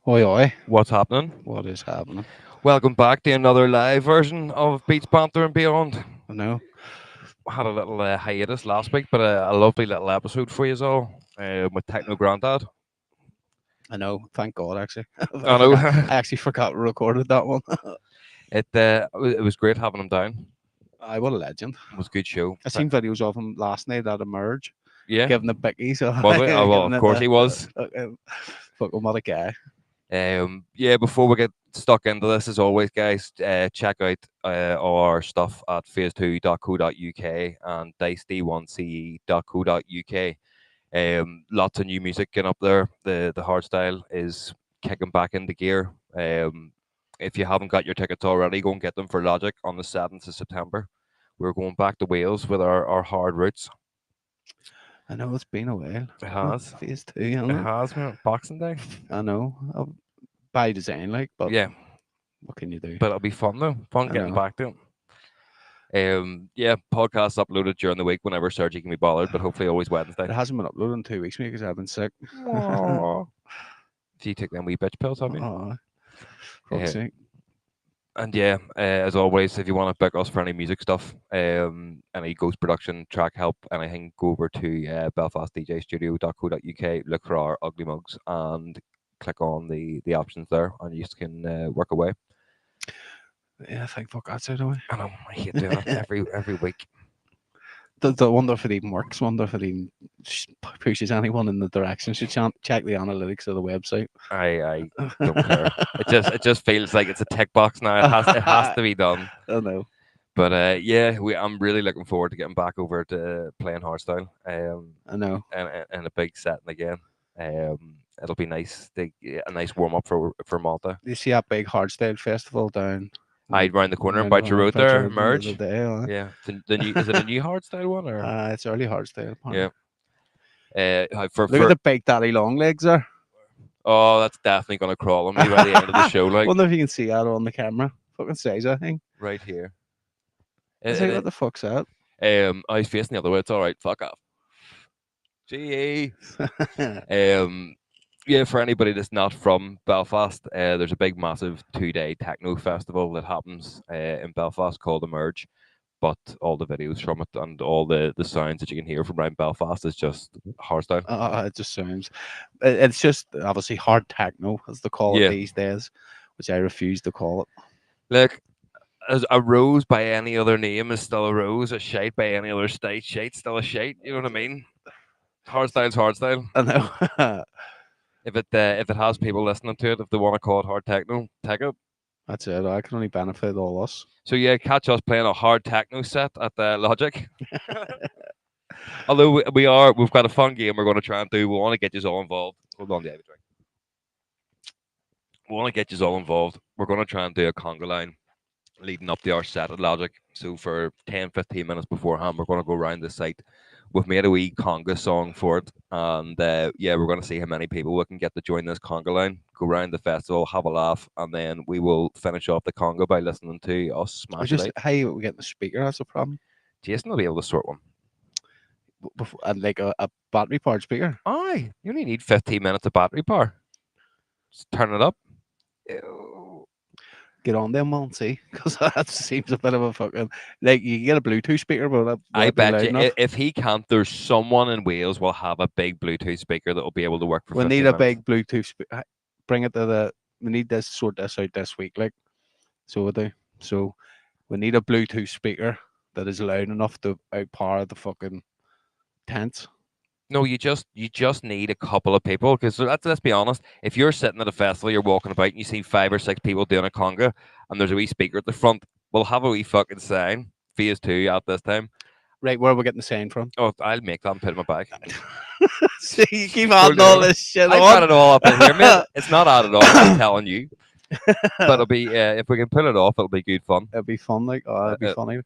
Oi, oi. What's happening? What is happening? Welcome back to another live version of Beats Banter and Beyond. I know. Had a little hiatus last week, but a lovely little episode for you all with Techno Grandad. I know. Thank God, actually. I I know. forgot. I actually forgot we recorded that one. It was great having him down. Aye, what a legend. It was a good show. I seen videos of him last night at Emerge, Yeah, giving the bickies. was it? Oh, well, Giving of it course he was. fucking what a guy. Yeah, before we get stuck into this, as always, guys, check out all our stuff at phase2.co.uk and diced1ce.co.uk. Lots of new music getting up there. The hardstyle is kicking back into gear. If you haven't got your tickets already, go and get them for Logic on the 7th of September. We're going back to Wales with our hard roots. I know it's been a while. It has. Phase 2, It hasn't it? has, man. Boxing Day. I know. By design, like, but Yeah, what can you do? but it'll be fun though. Fun I getting know. back to it. Yeah, podcasts uploaded during the week whenever Sergi can be bothered, but hopefully always Wednesday. It hasn't been uploaded in 2 weeks because I've been sick. Aww. If you take them wee bitch pills, have you? Oh, fuck's sake. And yeah, as always, if you want to book us for any music stuff, any ghost production, track help, anything, go over to belfastdjstudio.co.uk, look for our ugly mugs, and click on the options there, and you can work away. Yeah, thank fuck that's out of the way. I know, I hate doing it every week. The wonder if it even works. Wonder if it even pushes anyone in the direction. Should check the analytics of the website. I don't care. It just feels like it's a tick box now. It has to be done. I know. But yeah, I'm really looking forward to getting back over to playing hardstyle. I know. And a big setting again. It'll be nice. A nice warm up for Malta. You see that big hardstyle festival down? I'd round the corner and round bite your road Boucher there. Road Merge. the other day, Yeah. The new is it a new hardstyle one or? it's early hardstyle. Apparently. Yeah. For Look at the big daddy long legs there. Oh, that's definitely gonna crawl on me by the end of the show. Like, wonder if you can see that on the camera. Fucking size, I think. right here. It's like, what the fuck's that? I was facing the other way. It's all right. Fuck off. Gee. Yeah, for anybody that's not from Belfast, there's a big, massive 2-day techno festival that happens in Belfast called Emerge. But all the videos from it and all the sounds that you can hear from around Belfast is just hardstyle. It just sounds. It's just obviously hard techno, as they call it these days, which I refuse to call it. Look, as a rose by any other name is still a rose. A shite by any other shite still a shite. You know what I mean? Hardstyle's hardstyle. I know. If it has people listening to it, if they want to call it hard techno, take it. That's it. I can only benefit all us. So yeah, catch us playing a hard techno set at the Logic. Although we've got a fun game we're going to try and do. We want to get you all involved. Hold on, David. We want to get you all involved. We're going to try and do a conga line leading up to our set at Logic. So for 10-15 minutes beforehand, we're going to go around the site. We've made a wee conga song for it, and yeah, we're going to see how many people we can get to join this conga line, go around the festival, have a laugh, and then we will finish off the conga by listening to us smash it out. How you get the speaker? That's the problem. Jason will be able to sort one. And like a battery powered speaker. Aye, you only need 15 minutes of battery power. Just turn it up. Ew. Get on them, and see, because that seems a bit of a fucking like you can get a Bluetooth speaker, but I bet you if he can't, there's someone in Wales will have a big Bluetooth speaker that will be able to work for. We need a big Bluetooth speaker. Bring it to the. We need this sort this out this week, like so we do. So we need a Bluetooth speaker that is loud enough to outpower the fucking tents. No, you just need a couple of people because let's be honest. If you're sitting at a festival, you're walking about and you see 5 or 6 people doing a conga, and there's a wee speaker at the front, we'll have a wee fucking sign. Phase 2 at this time. Right, where are we getting the sign from? Oh, I'll make that and put it in my bag. See, you keep adding all this shit I got it all up in here, mate. It's not added on. I'm telling you. But it'll be if we can pull it off, it'll be good fun. It'll be fun, like it'll be funny.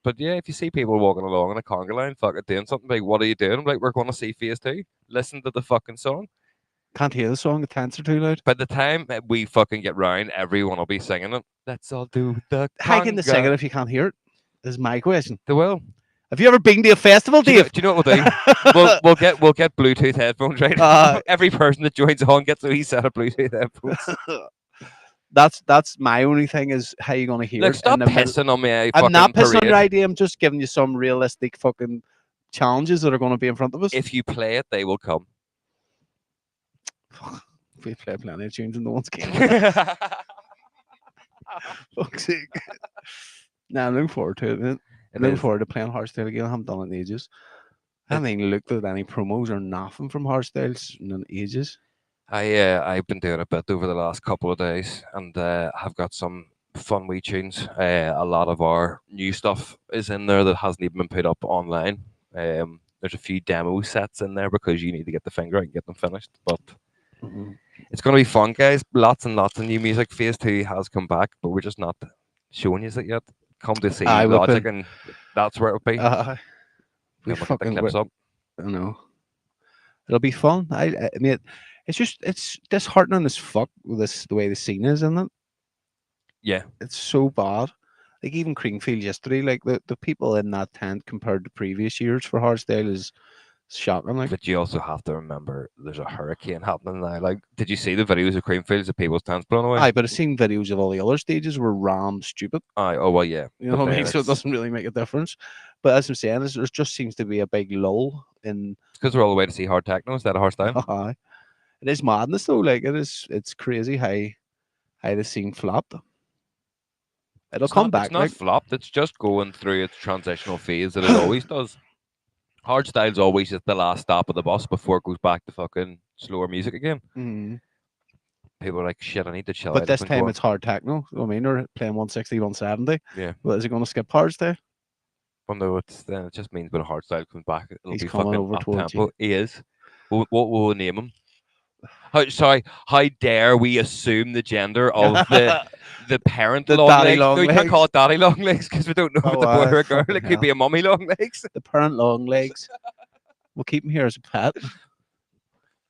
But yeah, if you see people walking along in a conga line, fucking doing something like, what are you doing? I'm like, we're going to see Phase 2. Listen to the fucking song. Can't hear the song. The tents are too loud. By the time we fucking get round, everyone will be singing it. Let's all do the conga. How can they sing it if you can't hear it? Is my question. They will. Have you ever been to a festival, Do you know? Dave? Do you know what we'll do? We'll get Bluetooth headphones, right? uh, Every person that joins on gets a wee set of Bluetooth headphones. that's my only thing is how you gonna hear Look, it in stop the middle. pissing on me, I'm not fucking pissing on your parade. idea. I'm just giving you some realistic fucking challenges that are going to be in front of us. If you play it, they will come. We play plenty of tunes in the one's game. It Fuck's sake. Nah, I'm looking forward to it. Man. Looking is. forward to playing Hardstyle again. I haven't done it in ages. I haven't even looked at any promos or nothing from Hardstyles in ages. I've been doing a bit over the last couple of days, and have got some fun wee tunes. A lot of our new stuff is in there that hasn't even been put up online. There's a few demo sets in there because you need to get the finger out and get them finished. But Mhm. it's going to be fun, guys. Lots and lots of new music. Phase 2 has come back, but we're just not showing you it yet. Come to see I would Logic, been. and that's where it'll be. Uh, we Then we'll get the fucking. clips up. I don't know. It'll be fun. I mean, it's disheartening as fuck with this the way the scene is, isn't it? Yeah, It's so bad. Like even Creamfield yesterday, like the people in that tent compared to previous years for hardstyle is shocking. Like, but you also have to remember there's a hurricane happening now. Like, did you see the videos of Creamfields of people's tents blown away? aye, but I've seen videos of all the other stages were rammed stupid. Aye, oh well, yeah. You know But what I then mean? So it it's doesn't really make a difference. But as I'm saying, there just seems to be a big lull in. because we're all the way to see hard techno instead of hardstyle. Aye. It is madness though. Like it is. It's crazy how the scene flopped. It'll It's come not. It's back. not Like flopped. It's just going through its transitional phase that it always does. Hardstyle's always at the last stop of the bus before it goes back to fucking slower music again. mm. People are like, shit, I need to chill But out. I've this been time going. it's hard techno. I mean, they're playing 160, 170. Yeah. But is it going to skip hardstyle? Well, no, it's then it just means when hardstyle comes back, it'll He's be coming fucking over up towards you. tempo. He is. What will we name him? How dare we assume the gender of the parent The long daddy legs? long No, you can't call legs. it daddy long legs because we don't know if Oh, it's a boy or a girl. fucking It could hell. be a mummy long legs. The parent long legs. We'll keep him here as a pet.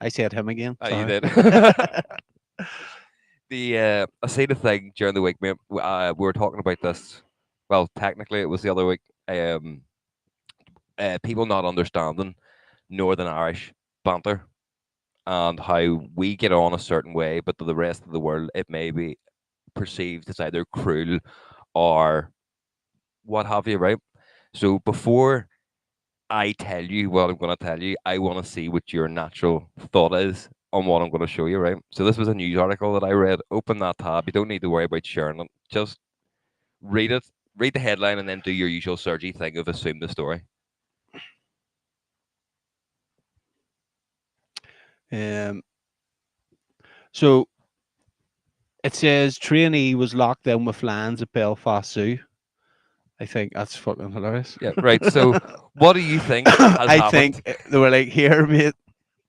I said him again. Oh, you Sorry. did. I see the thing during the week, mate. We were talking about this. Well, technically, it was the other week. Um, People not understanding Northern Irish banter and how we get on a certain way, but to the rest of the world, it may be perceived as either cruel or what have you, right? So before I tell you what I'm going to tell you, I want to see what your natural thought is on what I'm going to show you, right? So this was a news article that I read. Open that tab. You don't need to worry about sharing it. Just read it, read the headline, and then do your usual surgy thing of assume the story. um, so it says trainee was locked down with lions at Belfast Zoo. I think that's fucking hilarious. Yeah, right. So what do you think has I happened? think they were like, here, mate,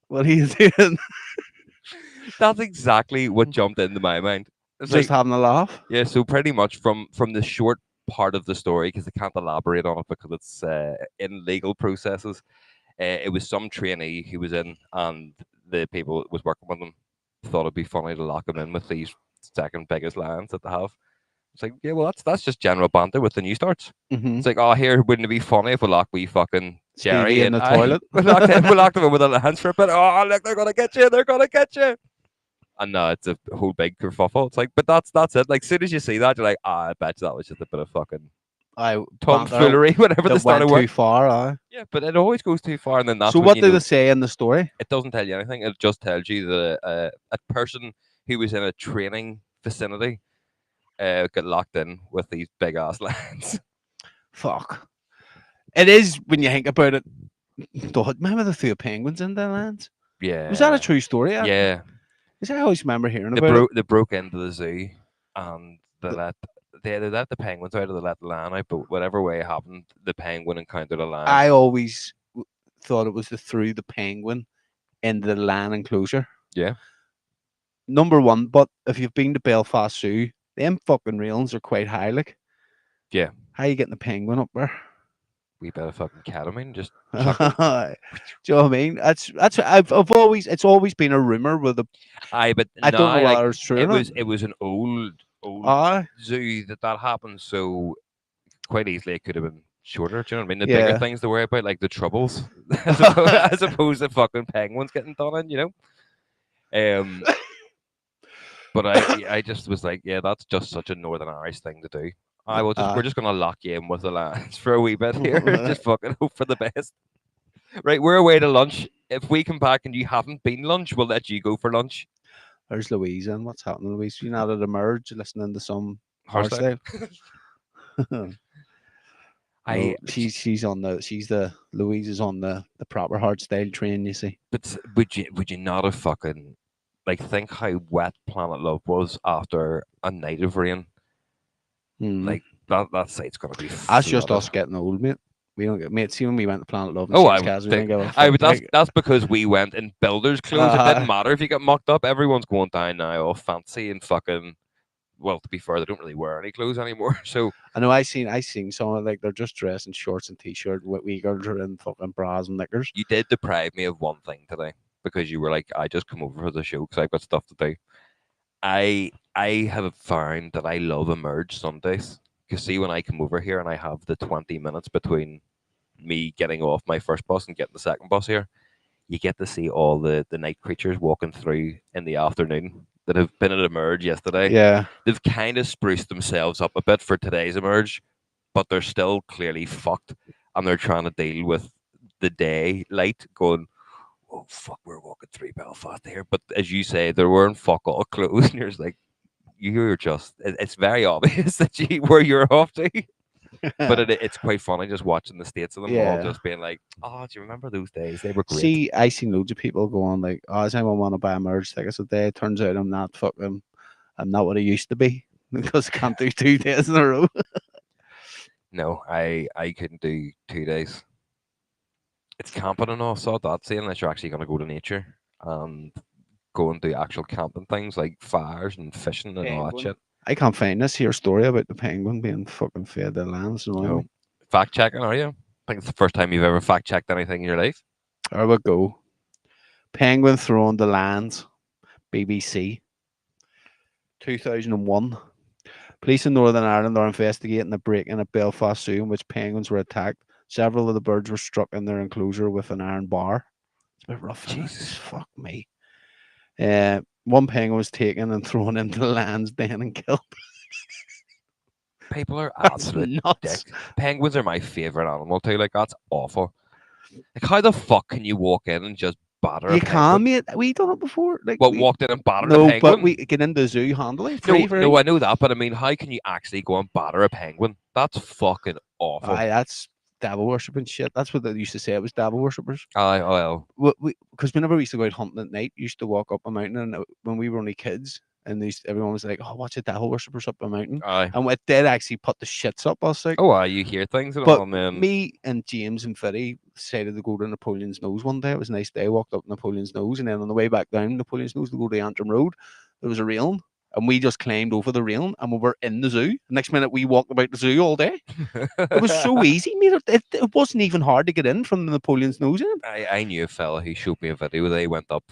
what are you doing? That's exactly what jumped into my mind. It's Just like, having a laugh. yeah, so pretty much from the short part of the story, because they can't elaborate on it because it's in legal processes. It was some trainee who was in, and the people that was working with them thought it'd be funny to lock him in with these second biggest lions that they have. It's like, yeah, well, that's just general banter with the new starts. Mm-hmm. It's like, oh, here, wouldn't it be funny if we lock wee fucking Stevie Jerry in and the I toilet. we locked him in with a lance for a bit. Oh, look, they're gonna get you, they're gonna get you. And no, it's a whole big kerfuffle. It's like, but that's it. Like, soon as you see that, you're like, ah, I bet you that was just a bit of fucking I banter tomfoolery whenever they that started went too work. far. Aye. Yeah, but it always goes too far, and then that's So when what you did know they say in the story? it doesn't tell you anything. It just tells you that a person who was in a training vicinity got locked in with these big ass lions. Fuck. It is when you think about it. Remember the two penguins in the lands? Was that a Yeah, true story? yeah. Because I always remember hearing They about it. broke they broke into the zoo, and they let the penguins out, or they let the lion out. But whatever way it happened, the penguin encountered a lion. I always thought it was the through the penguin into the lion enclosure. Yeah, Number one, but if you've been to Belfast Zoo, them fucking railings are quite high. Like, yeah. how you getting the penguin up there? We better fucking ketamine, just Do chuck him. you know what I mean? That's I've always it's always been a rumor with the Aye, but I don't know now like whether it's true or not. it was an old Ah, zoo that happened. So quite easily it could have been shorter. Do you know what I mean? The bigger Yeah. things to worry about, like the troubles, as opposed to fucking penguins getting done in. Um, but I just was like, yeah, that's just such a Northern Irish thing to do. I will just we're uh, just gonna lock you in with the lads for a wee bit here. Just fucking hope for the best. Right, we're away to lunch. If we come back and you haven't been lunch, we'll let you go for lunch. there's Louise, and what's happening, Louise? You not at a merge listening to some Hardstyle. hardstyle? I No, she's the Louise is on the proper hardstyle train. You see? but would you not have fucking like think how wet Planet Love was after a night of rain? Hmm. Like that site's gonna be That's just flooded. us getting old, mate. We don't get mate. See when we went to Planet Love and Oh, I Saints would Cas, we think didn't give a I fuck. would. That's because we went in builders' clothes. It didn't Uh, matter if you got mucked up. Everyone's going down now, all fancy and fucking. Well, to be fair, they don't really wear any clothes anymore. So I know I seen some like they're just dressed in shorts and t-shirt. We girls are in fucking bras and knickers. you did deprive me of one thing today because you were like, I just come over for the show because I've got stuff to do. I have found that I love Emerge Sundays. Because see, when I come over here and I have the 20 minutes between me getting off my first bus and getting the second bus here, you get to see all the night creatures walking through in the afternoon that have been at Emerge yesterday. Yeah, They've kind of spruced themselves up a bit for today's Emerge, but they're still clearly fucked, and they're trying to deal with the daylight going, oh fuck, we're walking through Belfast here. But as you say, they're wearing fuck all clothes, and you're just like, you're just, it's very obvious that you where you're off to. But it's quite funny just watching the states of them all yeah. just being like, oh, do you remember those days? They were great. See, I seen loads of people going like, "Oh, does anyone want to buy a merge tickets today?" Turns out I'm not what I used to be because I can't do 2 days in a row. No, I couldn't do 2 days. It's camping and all, so that saying unless you're actually going to go to nature and go and do actual camping things like fires and fishing and all that Penguin. shit. I can't find this here story about the penguin being fucking fed the lands, annoying No. me. Fact checking, are you? I think it's the first time you've ever fact checked anything in your life. There we go. Penguin thrown the lands. BBC. 2001. Police in Northern Ireland are investigating a break-in at Belfast Zoo in which penguins were attacked. Several of the birds were struck in their enclosure with an iron bar. It's a bit rough, isn't it? Jesus. Fuck me. One penguin was taken and thrown into the land's den and killed. People are That's absolute nuts. dicks. Penguins are my favorite animal too. Like that's awful. Like how the fuck can you walk in and just batter a You can, penguin? mate. We done it before. Like What we walked in and battered a no, but we penguin? get into the zoo handily No, no, free. I know that, but I mean, how can you actually go and batter a penguin? That's fucking awful. Aye, that's devil worshipping shit. That's what they used to say. It was devil worshippers. Aye, well, Because whenever we used to go out hunting at night, we used to walk up a mountain, and when we were only kids, and everyone was like, "Oh, watch the devil worshippers up a mountain," aye. and it did actually put the shits up us like. Oh, aye, you hear things and all, But and then me and James and Fiddy decided to go to Napoleon's Nose one day. It was a nice day. Walked up Napoleon's Nose, and then on the way back down Napoleon's Nose to go to the Antrim Road, there was a railing, and we just climbed over the railing, and we were in the zoo. Next minute, we walked about the zoo all day. It was so easy, mate. It wasn't even hard to get in from the Napoleon's Nose. In. I knew a fella who showed me a video. They went up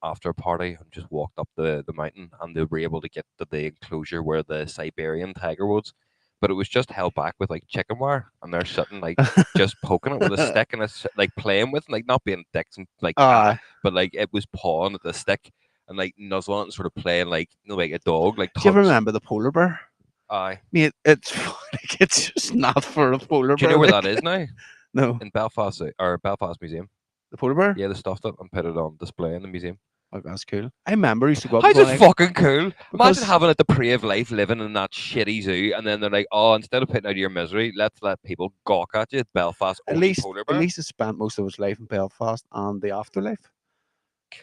after a party and just walked up the mountain, and they were able to get to the enclosure where the Siberian tiger was. But it was just held back with like chicken wire, and they're sitting like just poking it with a stick and it's like playing with, like not being dicks and like uh, but like it was pawing at the stick and like nuzzling it and sort of playing like like a dog, like do you ever tugs. remember the polar bear? Aye. Mate, it's like, it's just not for a polar Do you bear. know where that Like. is now? No, In Belfast or Belfast Museum. the polar bear. Yeah, they stuffed it and put it on display in the museum. Oh, that's cool. I remember I used to go up and How's go it like fucking cool? Imagine because having a depraved life living in that shitty zoo, and then they're like, "Oh, instead of putting out your misery, let's let people gawk at you." Belfast at only least polar at bear. least it spent most of its life in Belfast and the afterlife.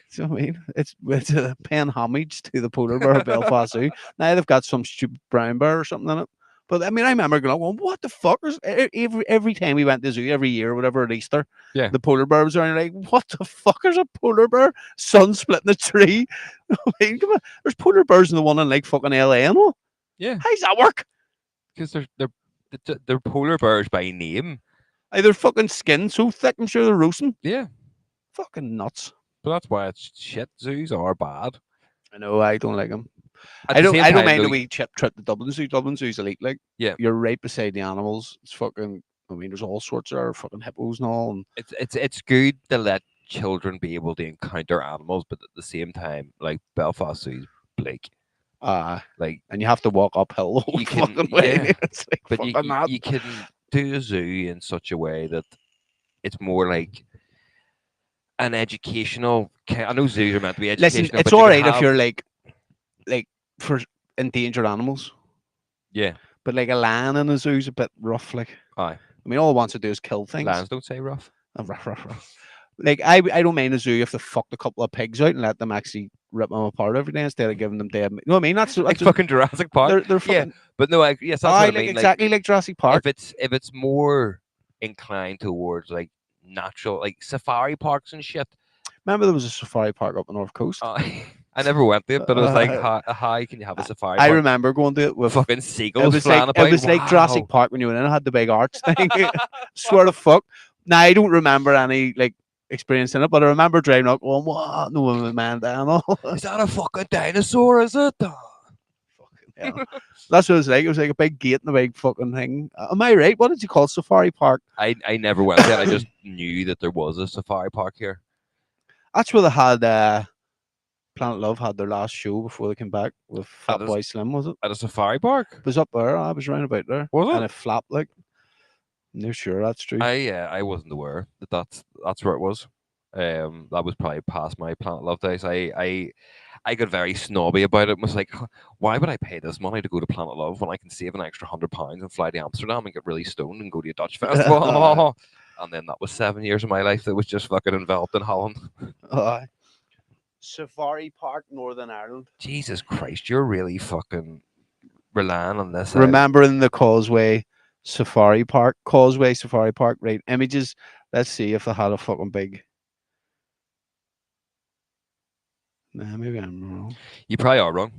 So I mean, it's paying homage to the polar bear of Belfast Zoo. Now they've got some stupid brown bear or something in it. But I mean, I remember going, "What the fuck is every time we went to the zoo every year, or whatever at Easter, Yeah, the polar bear was around. Like, what the fuck is a polar bear? Sun splitting a tree. I mean, come on, there's polar bears in the one in like fucking LA and all. yeah, How's that work? because they're polar bears by name. Their fucking skin so thick, I'm sure they're roasting. Yeah, Fucking nuts. but that's why it's shit. Zoos are bad. I know I don't like them. At the same I don't time, mind though, a wee chip trip to Dublin Zoo. Dublin Zoo's elite. Like yeah, you're right beside the animals. It's fucking. I mean, there's all sorts of fucking hippos and all, and it's good to let children be able to encounter animals, but at the same time, like Belfast Zoo is bleak. uh Like and you have to walk uphill the whole you can, fucking way. yeah, It's like but fucking that. you can do a zoo in such a way that it's more like an educational. I know zoos are meant to be Listen, educational, it's but you all could right if have, you're like for endangered animals, yeah, but like a lion in a zoo's a bit rough. Like aye. I mean, all it wants to do is kill things. Lions don't say rough. Ruff, ruff, ruff. Like I don't mind a zoo if they fucked a couple of pigs out and let them actually rip them apart every day instead of giving them dead. You know what I mean? Like That's fucking Jurassic Park. they're Yeah, fucking. but no, yes, that's what I I like mean. Like exactly like Jurassic Park. if it's more inclined towards like natural, like safari parks and shit. Remember there was a safari park up the north coast. I never went to it, but it was like, Uh, how can you have a safari I park? remember going to it with. Fucking It seagulls was like flying about. Jurassic Wow. Park when you went in. It had the big arch thing. Swear to fuck. Now I don't remember any like experience in it, but I remember driving up going, "What? No man, down." Is that a fucking dinosaur? Is it? Fucking hell. That's what it was like. It was like a big gate and a big fucking thing. Am I right? What did you call Safari Park? I never went there. I just knew that there was a safari park here. That's where they had Planet Love had their last show before they came back with At Fatboy Slim, was it? at a safari park. It was up there. I was round about there. Was And it? it flapped like. No, sure, that's true. I wasn't aware that that's where it was. That was probably past my Planet Love days. I got very snobby about it. And was like, why would I pay this money to go to Planet Love when I can save an extra £100 and fly to Amsterdam and get really stoned and go to a Dutch festival? And then that was 7 years of my life that was just fucking enveloped in Holland. Safari Park, Northern Ireland. Jesus Christ, you're really fucking relying on this. Remembering the Causeway Safari Park. Causeway Safari Park, right? Images. Let's see if they had a fucking big. Nah, maybe I'm wrong. You probably are wrong.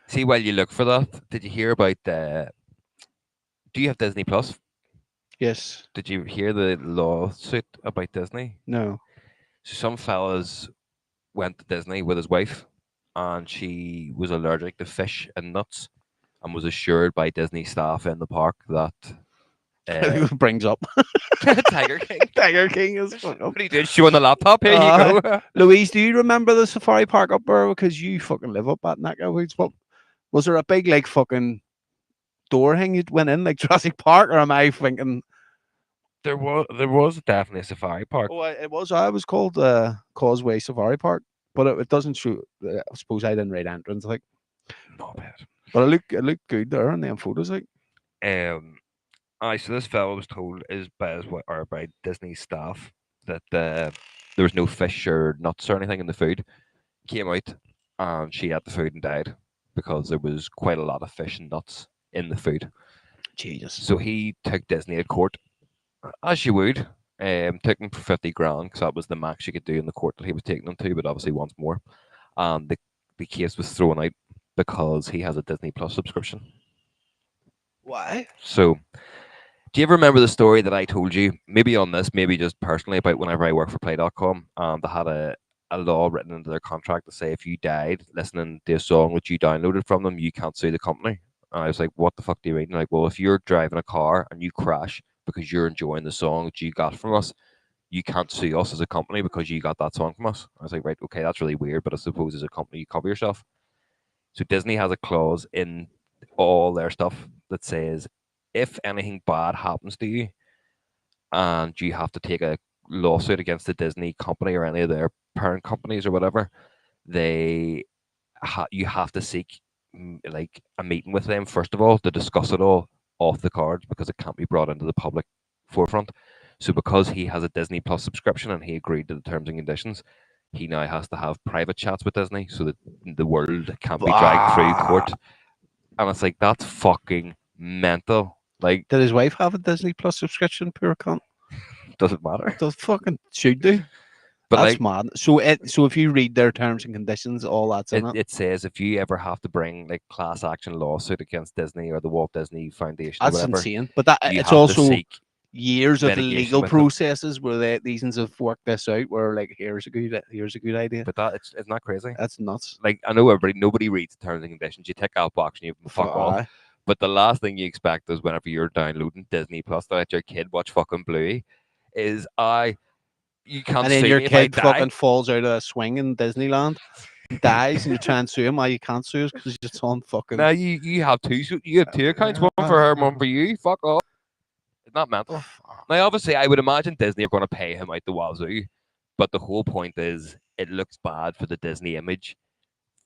See, while you look for that, did you hear about do you have Disney Plus? Yes. Did you hear the lawsuit about Disney? No. So some fellas went to Disney with his wife, and she was allergic to fish and nuts, and was assured by Disney staff in the park that Brings up Tiger King. Tiger King is fucking up. What are you doing? Showing the laptop? Here you go. Louise, do you remember the Safari Park up there? Because you fucking live up at neck of What was there a big like fucking door hang you went in like Jurassic Park, or am I thinking? There was definitely a safari park. Oh, it was. I was called Causeway Safari Park, but it doesn't show. I suppose I didn't write entrance like, Not bad. but it looked good there in them photos like. So this fellow was told or by Disney staff that there was no fish or nuts or anything in the food. Came out and she had the food and died because there was quite a lot of fish and nuts in the food. Jesus. So he took Disney to court, as you would. Took him for 50 grand because that was the max you could do in the court that he was taking them to, but obviously wants more. And the case was thrown out because he has a Disney Plus subscription. Why? So, do you ever remember the story that I told you, maybe on this, maybe just personally, about whenever I worked for Play.com, and they had a law written into their contract to say if you died listening to a song which you downloaded from them, you can't sue the company. And I was like, what the fuck do you mean? And like, well, if you're driving a car and you crash because you're enjoying the song that you got from us, you can't sue us as a company because you got that song from us. I was like, right, okay, that's really weird, but I suppose as a company you cover yourself. So Disney has a clause in all their stuff that says if anything bad happens to you and you have to take a lawsuit against the Disney company or any of their parent companies or whatever, you have to seek like a meeting with them first of all to discuss it all off the cards because it can't be brought into the public forefront. So because he has a Disney Plus subscription and he agreed to the terms and conditions, he now has to have private chats with Disney so that the world can't be dragged through court. And it's like, that's fucking mental. Like, Did his wife have a Disney Plus subscription? Poor cunt. doesn't matter. Does fucking should do. But That's like, mad. So if you read their terms and conditions, all that's in it. it says if you ever have to bring like class action lawsuit against Disney or the Walt Disney Foundation or That's whatever, insane. But that you it's have to also seek years of litigation legal with them. processes where these ones have worked this out. Where like here's a good idea. But that it's not crazy. That's nuts. Like I know nobody reads the terms and conditions. You tick out box and you fuck off. Aye. But the last thing you expect is whenever you're downloading Disney Plus to let your kid watch fucking Bluey, is you can't And then sue your me if I kid die. fucking falls out of a swing in Disneyland and dies, and you try and sue him. Why you can't sue us because it's on fucking. Now you have you have two accounts, one for her, one for you. Fuck off. It's not mental. Now obviously I would imagine Disney are going to pay him out the wazoo, but the whole point is it looks bad for the Disney image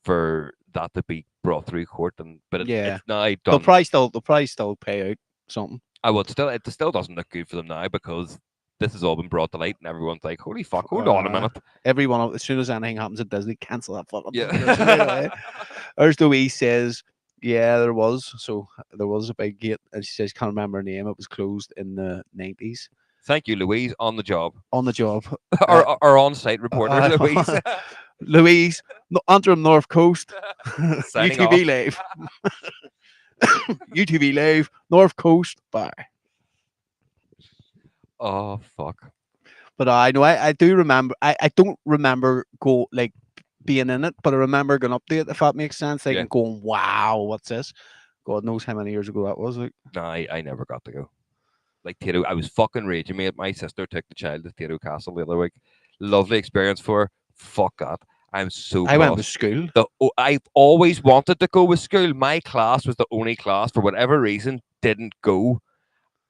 for that to be brought through court, and Yeah, it's now they'll done. probably still pay out something. I would still it still doesn't look good for them now because this has all been brought to light, and everyone's like, "Holy fuck! Hold on a minute." Everyone, as soon as anything happens at Disney, cancel that fucking subscription right away. Yeah. There's Louise says, yeah, there was. So there was a big gate, and she says, can't remember her name. It was closed in the 90s. Thank you, Louise, on the job. On the job. Our on-site reporter, Louise. Louise, Antrim North Coast, Signing UTV off. Live. UTV Live, North Coast. Bye. Oh fuck. But I know I do remember. I don't remember being in it, but I remember going up to it. If that makes sense, like Yeah. and going, "Wow, what's this?" God knows how many years ago that was. Like, No, I never got to go. Like Tato, I was fucking raging, mate. My sister took the child to Tato Castle the other week. Lovely experience for her. Fuck that. I'm so I went to cross. school. I've always wanted to go with school. My class was the only class, for whatever reason, didn't go.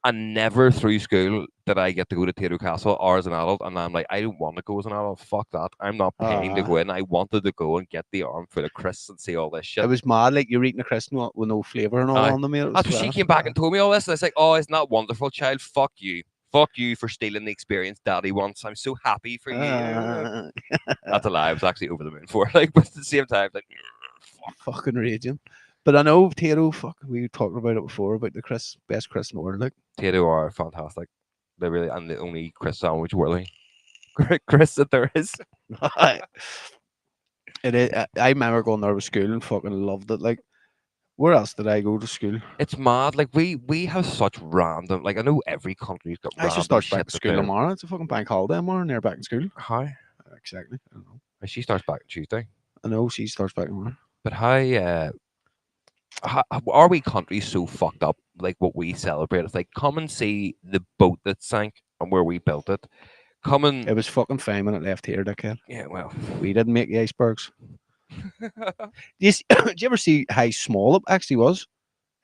And never through school did I get to go to Tato Castle or as an adult. And I'm like, I don't want to go as an adult. Fuck that. I'm not paying to go in. I wanted to go and get the arm full of crisps and see all this shit. It was mad. Like you're eating a crisp nut with no flavour and all Aye. on them. Mate. That's when she came back and told me all this. And I was like, oh, isn't that wonderful, child? Fuck you. Fuck you for stealing the experience daddy wants. I'm so happy for you. That's a lie. I was actually over the moon for it. Like, but at the same time, like, fuck. Fucking raging. But I know Tato, we talked about it before about the best crisp in the world. Like Tato are fantastic. They really, and the only crisp sandwich worthy crisp that there is. It is. I remember going there to school and fucking loved it. Like, where else did I go to school? It's mad. Like we have such random. Like I know every country's got I random should start shit back to that school they're- tomorrow. It's a fucking bank holiday tomorrow, and they're back in school. How? Exactly. I don't know. She starts back on Tuesday. I know she starts back tomorrow. But how are we countries so fucked up? Like what we celebrate, it's like come and see the boat that sank and where we built it. Come and It was fucking fine when it left here, dickhead. yeah, well, We didn't make the icebergs. Did you ever see how small it actually was?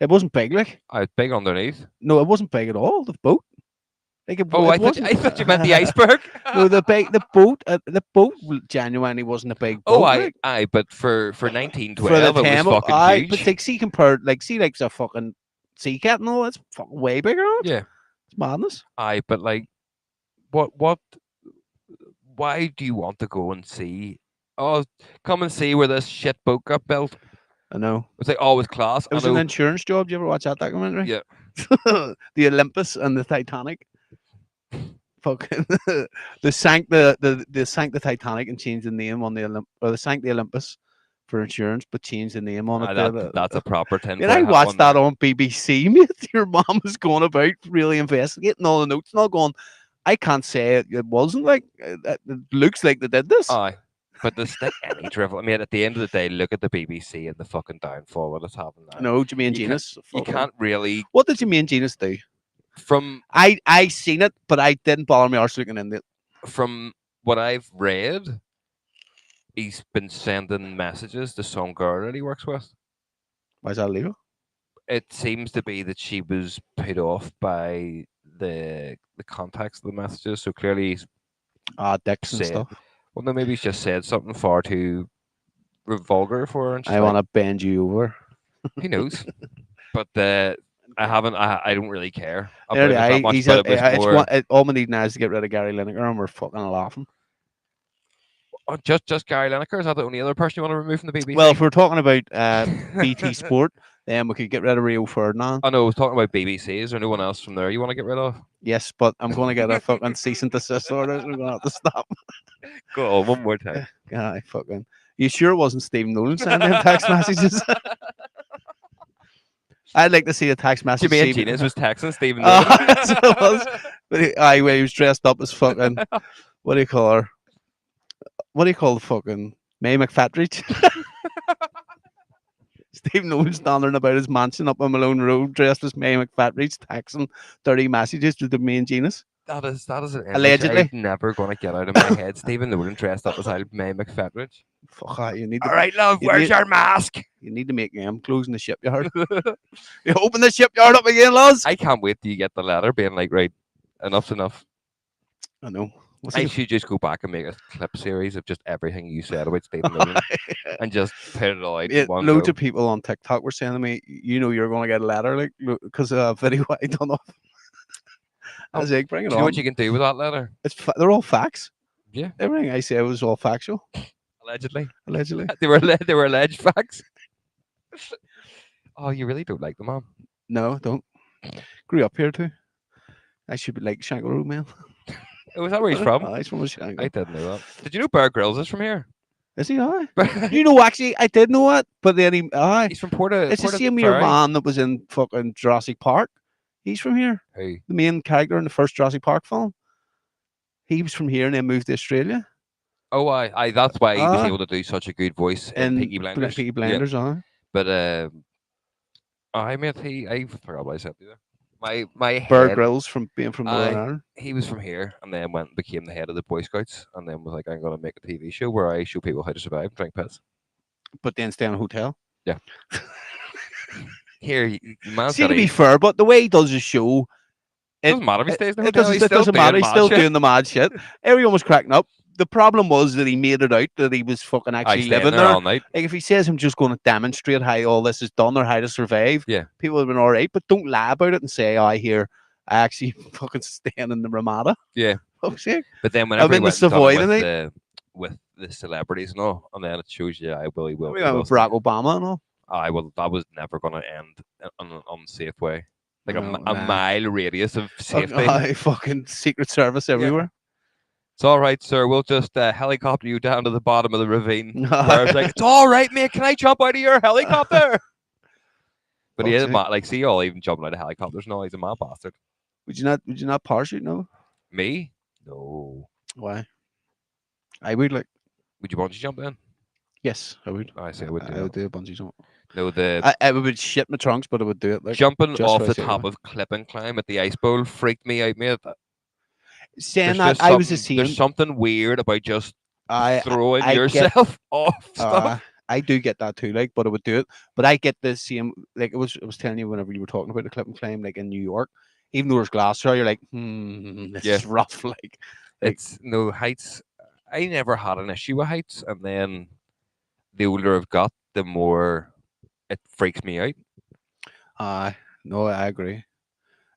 It wasn't big, like. I was big underneath. No, it wasn't big at all. The boat. Like Oh, it I wasn't. thought you meant the iceberg. No, the boat genuinely wasn't a big boat. Oh, like. but for For 1912, it was time, fucking but huge. like, see compared, like, see like a fucking sea cat and all. It's fucking way bigger. Isn't it? Yeah, It's madness. but like, what? Why do you want to go and see? Oh, come and see where this shit boat got built. I know. It's like always class. It was an insurance job. Did you ever watch that documentary? Yeah. The Olympus and the Titanic. Fucking they sank the Titanic and changed the name on or they sank the Olympus for insurance, but changed the name on it. That's a proper 10. And I watched that on BBC, mate. Your mom was going about really investigating all the notes and all going. I can't say it wasn't like it looks like they did this. Aye. But there's stick any drivel. I mean, at the end of the day, look at the BBC and the fucking downfall that has happened now. No, Jimmy and You Genus. You can't really. What did Jimmy and Genus do? From I seen it, but I didn't bother me arse looking into it. From what I've read, he's been sending messages to some girl that he works with. Why is that illegal? It seems to be that she was put off by the context of the messages. So clearly he's dicks and stuff. Well, no, maybe he's just said something far too vulgar for her. And I want to bend you over. Who knows? But I haven't. I don't really care about There, it that much. he's But it was more. all we need now is to get rid of Gary Lineker, and we're fucking laughing. Oh, just Gary Lineker? Is that the only other person you want to remove from the BBC? Well, if we're talking about BT Sport, then we could get rid of Rio Ferdinand. I know. I was talking about BBC. Is there no one else from there you want to get rid of? Yes, but I'm going to get a fucking cease and desist order. We're going to have to stop. Go on, one more time. Yeah, fucking. You sure it wasn't Steve Nolan sending them text messages? I'd like to see a text message. Jermaine Stephen. Genius was texting Stephen Nolan. That's what it was. But when he was dressed up as fucking, what do you call her? What do you call the fucking May McFatridge? Steve Nolan's standing about his mansion up on Malone Road dressed as May McFatridge, texting 30 messages to the main genus. That is an image I'm Allegedly. never going to get out of my head. Stephen Nolan dressed up as May McFatridge. Fuck that, you need All to right, love, you where's need, your mask? you need to make clothes in the shipyard. You open the shipyard up again, lads. I can't wait till you get the letter being like, right, enough's enough. I know. We'll I see. should just go back and make a clip series of just everything you said about Stephen Nolan and just put it all out in one Loads go. of people on TikTok were saying to me, you're going to get a letter, like, because of a video I done off. I Oh, was like, bring it Do you know on. what you can do with that letter? They're all facts. Yeah, Everything I said was all factual, allegedly. allegedly. They were alleged facts. Oh, you really don't like the man. No, don't. Grew up here too. I should be like Shangle Road, man. Oh, is that where he's from? He's from Shangle. I didn't know that. Did you know Bear Grylls is from here? Is he? Aye. You know, actually, I did know that, but then aye. He's from Porta. It's the same year man that was in fucking Jurassic Park. He's from here. Who? The main character in the first Jurassic Park film. He was from here and then moved to Australia. Oh, I. That's why he was Ah. able to do such a good voice in And Peaky Blinders. Peaky Blinders, aye. But I mean, I forgot what I said there. My Bear head. Grylls from being from Northern Aye. Ireland. He was from here, and then went and became the head of the Boy Scouts, and then was like, I'm going to make a TV show where I show people how to survive, drink piss. But then stay in a hotel. Yeah. Here, man's See, got to be fair, but the way he does his show, it doesn't matter if he stays in the it hotel. He's doesn't, it still doesn't doing matter. He's mad still shit. doing the mad shit. Everyone was cracking up. The problem was that he made it out that he was fucking I actually stayed living there there. all night. Like if he says I'm just going to demonstrate how all this is done or how to survive, Yeah. people have been all right. But don't lie about it and say, "I actually fucking staying in the Ramada." Yeah. Oh shit! But then whenever he in the went and done Savoy it tonight. with the celebrities and all, and then it shows you, I will, he will. We he went will with stay. Barack Obama and all. I will. That was never going to end in an unsafe way. Like No, a nah. mile radius of safety. Aye, fucking Secret Service everywhere. It's all right, sir. We'll just helicopter you down to the bottom of the ravine. Where it's like, it's all right, mate. Can I jump out of your helicopter? But he is Fuck's mad. Like, see, all even jumping out of helicopters. No, he's a mad bastard. Would you not parachute? No. Me? No. Why? I would like. Would you bungee jump then? Yes, I would. I say I would do. I would that. do a bungee jump. No, the I would shit my trunks, but I would do it. Like jumping just off for the sake top it. of clip and climb at the ice bowl freaked me out, mate. Saying There's that, just I was the something- same. There's something weird about just I throwing I get- yourself off stuff. I do get that too, like, but I would do it. But I get the same, like, I was telling you whenever you were talking about the clip and climb, like in New York, even though there's glass there, you're like, this Yeah. is rough. Like, It's no heights. I never had an issue with heights, and then the older I've got, the more it freaks me out. no, I agree.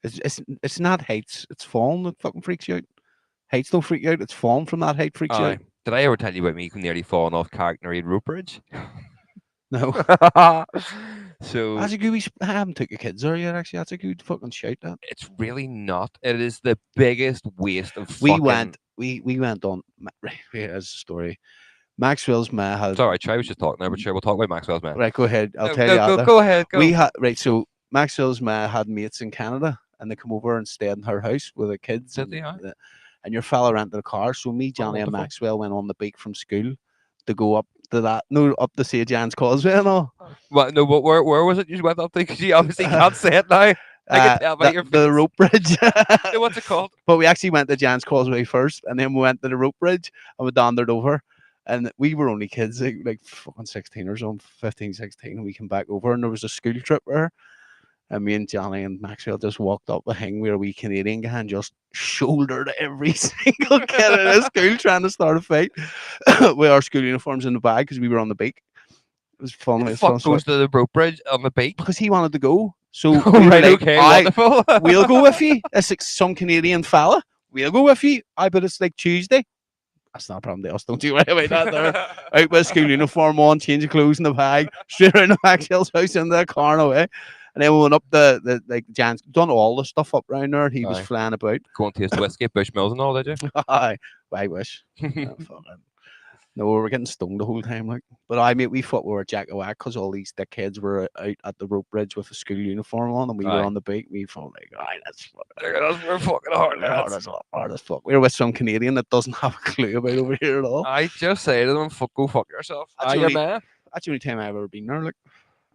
It's not heights, it's falling that fucking freaks you out. Heights don't freak you out, it's falling from that height freaks you Aye. out. Did I ever tell you about me nearly falling off Carricknarry rope bridge? No. So That's a good I haven't took your kids there yet, actually. That's a good fucking shout, that. it's really not. It is the biggest waste of We fucking... went on, right, here's the story. Maxwell's ma had, It's all right. Trey was just talking there, but sure, we'll talk about Maxwell's man. right, go ahead, I'll No, tell go, you go, after. go ahead. Go. We had, right, so Maxwell's ma had mates in Canada and they come over and stayed in her house with the kids. Did they, aye? And your fella rented a car. So me, Johnny, and wonderful. Maxwell went on the bike from school to go up to up the St. John's Causeway and all. What? No, but where was it you went up to? Because you obviously can't say it now. I can tell by your the face. rope bridge. No, what's it called? But we actually went to John's Causeway first, and then we went to the rope bridge, and we wandered over. And we were only kids, like fucking 16 or something, 15, 16, and we came back over, and there was a school trip there. And me and Johnny and Maxwell just walked up a thing where a wee Canadian guy and just shouldered every single kid in his school trying to start a fight with our school uniforms in the bag because we were on the bike. It was fun. Who It the was fun fuck goes to the rope bridge on the bike? because he wanted to go. So Oh, we were right, like, okay, "Aye, wonderful. we'll go with you. It's like some Canadian fella. We'll go with you. I bet it's like Tuesday. That's not a problem to us. Don't you worry about that there. Out with school uniform on, change of clothes in the bag, straight around the Maxwell's house into the car and away. And then we went up the like Jan's done all the stuff up round there. He was Aye. flying about. Go and taste whiskey, Bushmills and all, did you? Aye, I wish. Oh, fuck it. No, we were getting stoned the whole time, like. But I mean, we thought we were jack of whack because all these dickheads were out at the rope bridge with a school uniform on, and we were Aye. on the bike. We felt like, all right, that's Look at us, we're fucking hard lads. hard as fuck. We were with some Canadian that doesn't have a clue about over here at all. I just say to them, fuck, go fuck yourself. That's the You're only man. that's the only time I've ever been there. Like,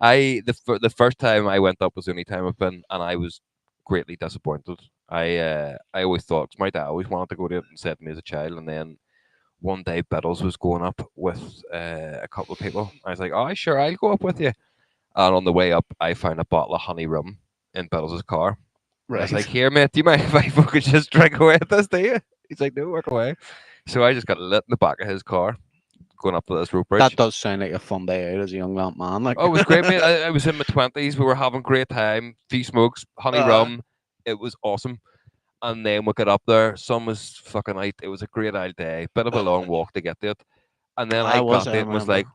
The first time I went up was the only time I've been, and I was greatly disappointed. I always thought 'cause my dad always wanted to go to it and said to me as a child, and then one day Biddles was going up with a couple of people. I was like, "Oh, sure, I'll go up with you." And on the way up, I found a bottle of honey rum in Biddles' car. I was like, right? "Here, mate, do you mind if I fucking just drink away at this? Do you?" He's like, "No, work away." So I just got lit in the back of his car going up to this rope That bridge. does sound like a fun day out as a young man. Like, Oh, it was great, mate. I was in my 20s. We were having a great time. Few smokes, honey rum. It was awesome. And then we got up there. Sun was fucking out. It was a great old day. Bit of a long walk to get to it. And then I I was. got I there and was remember. like,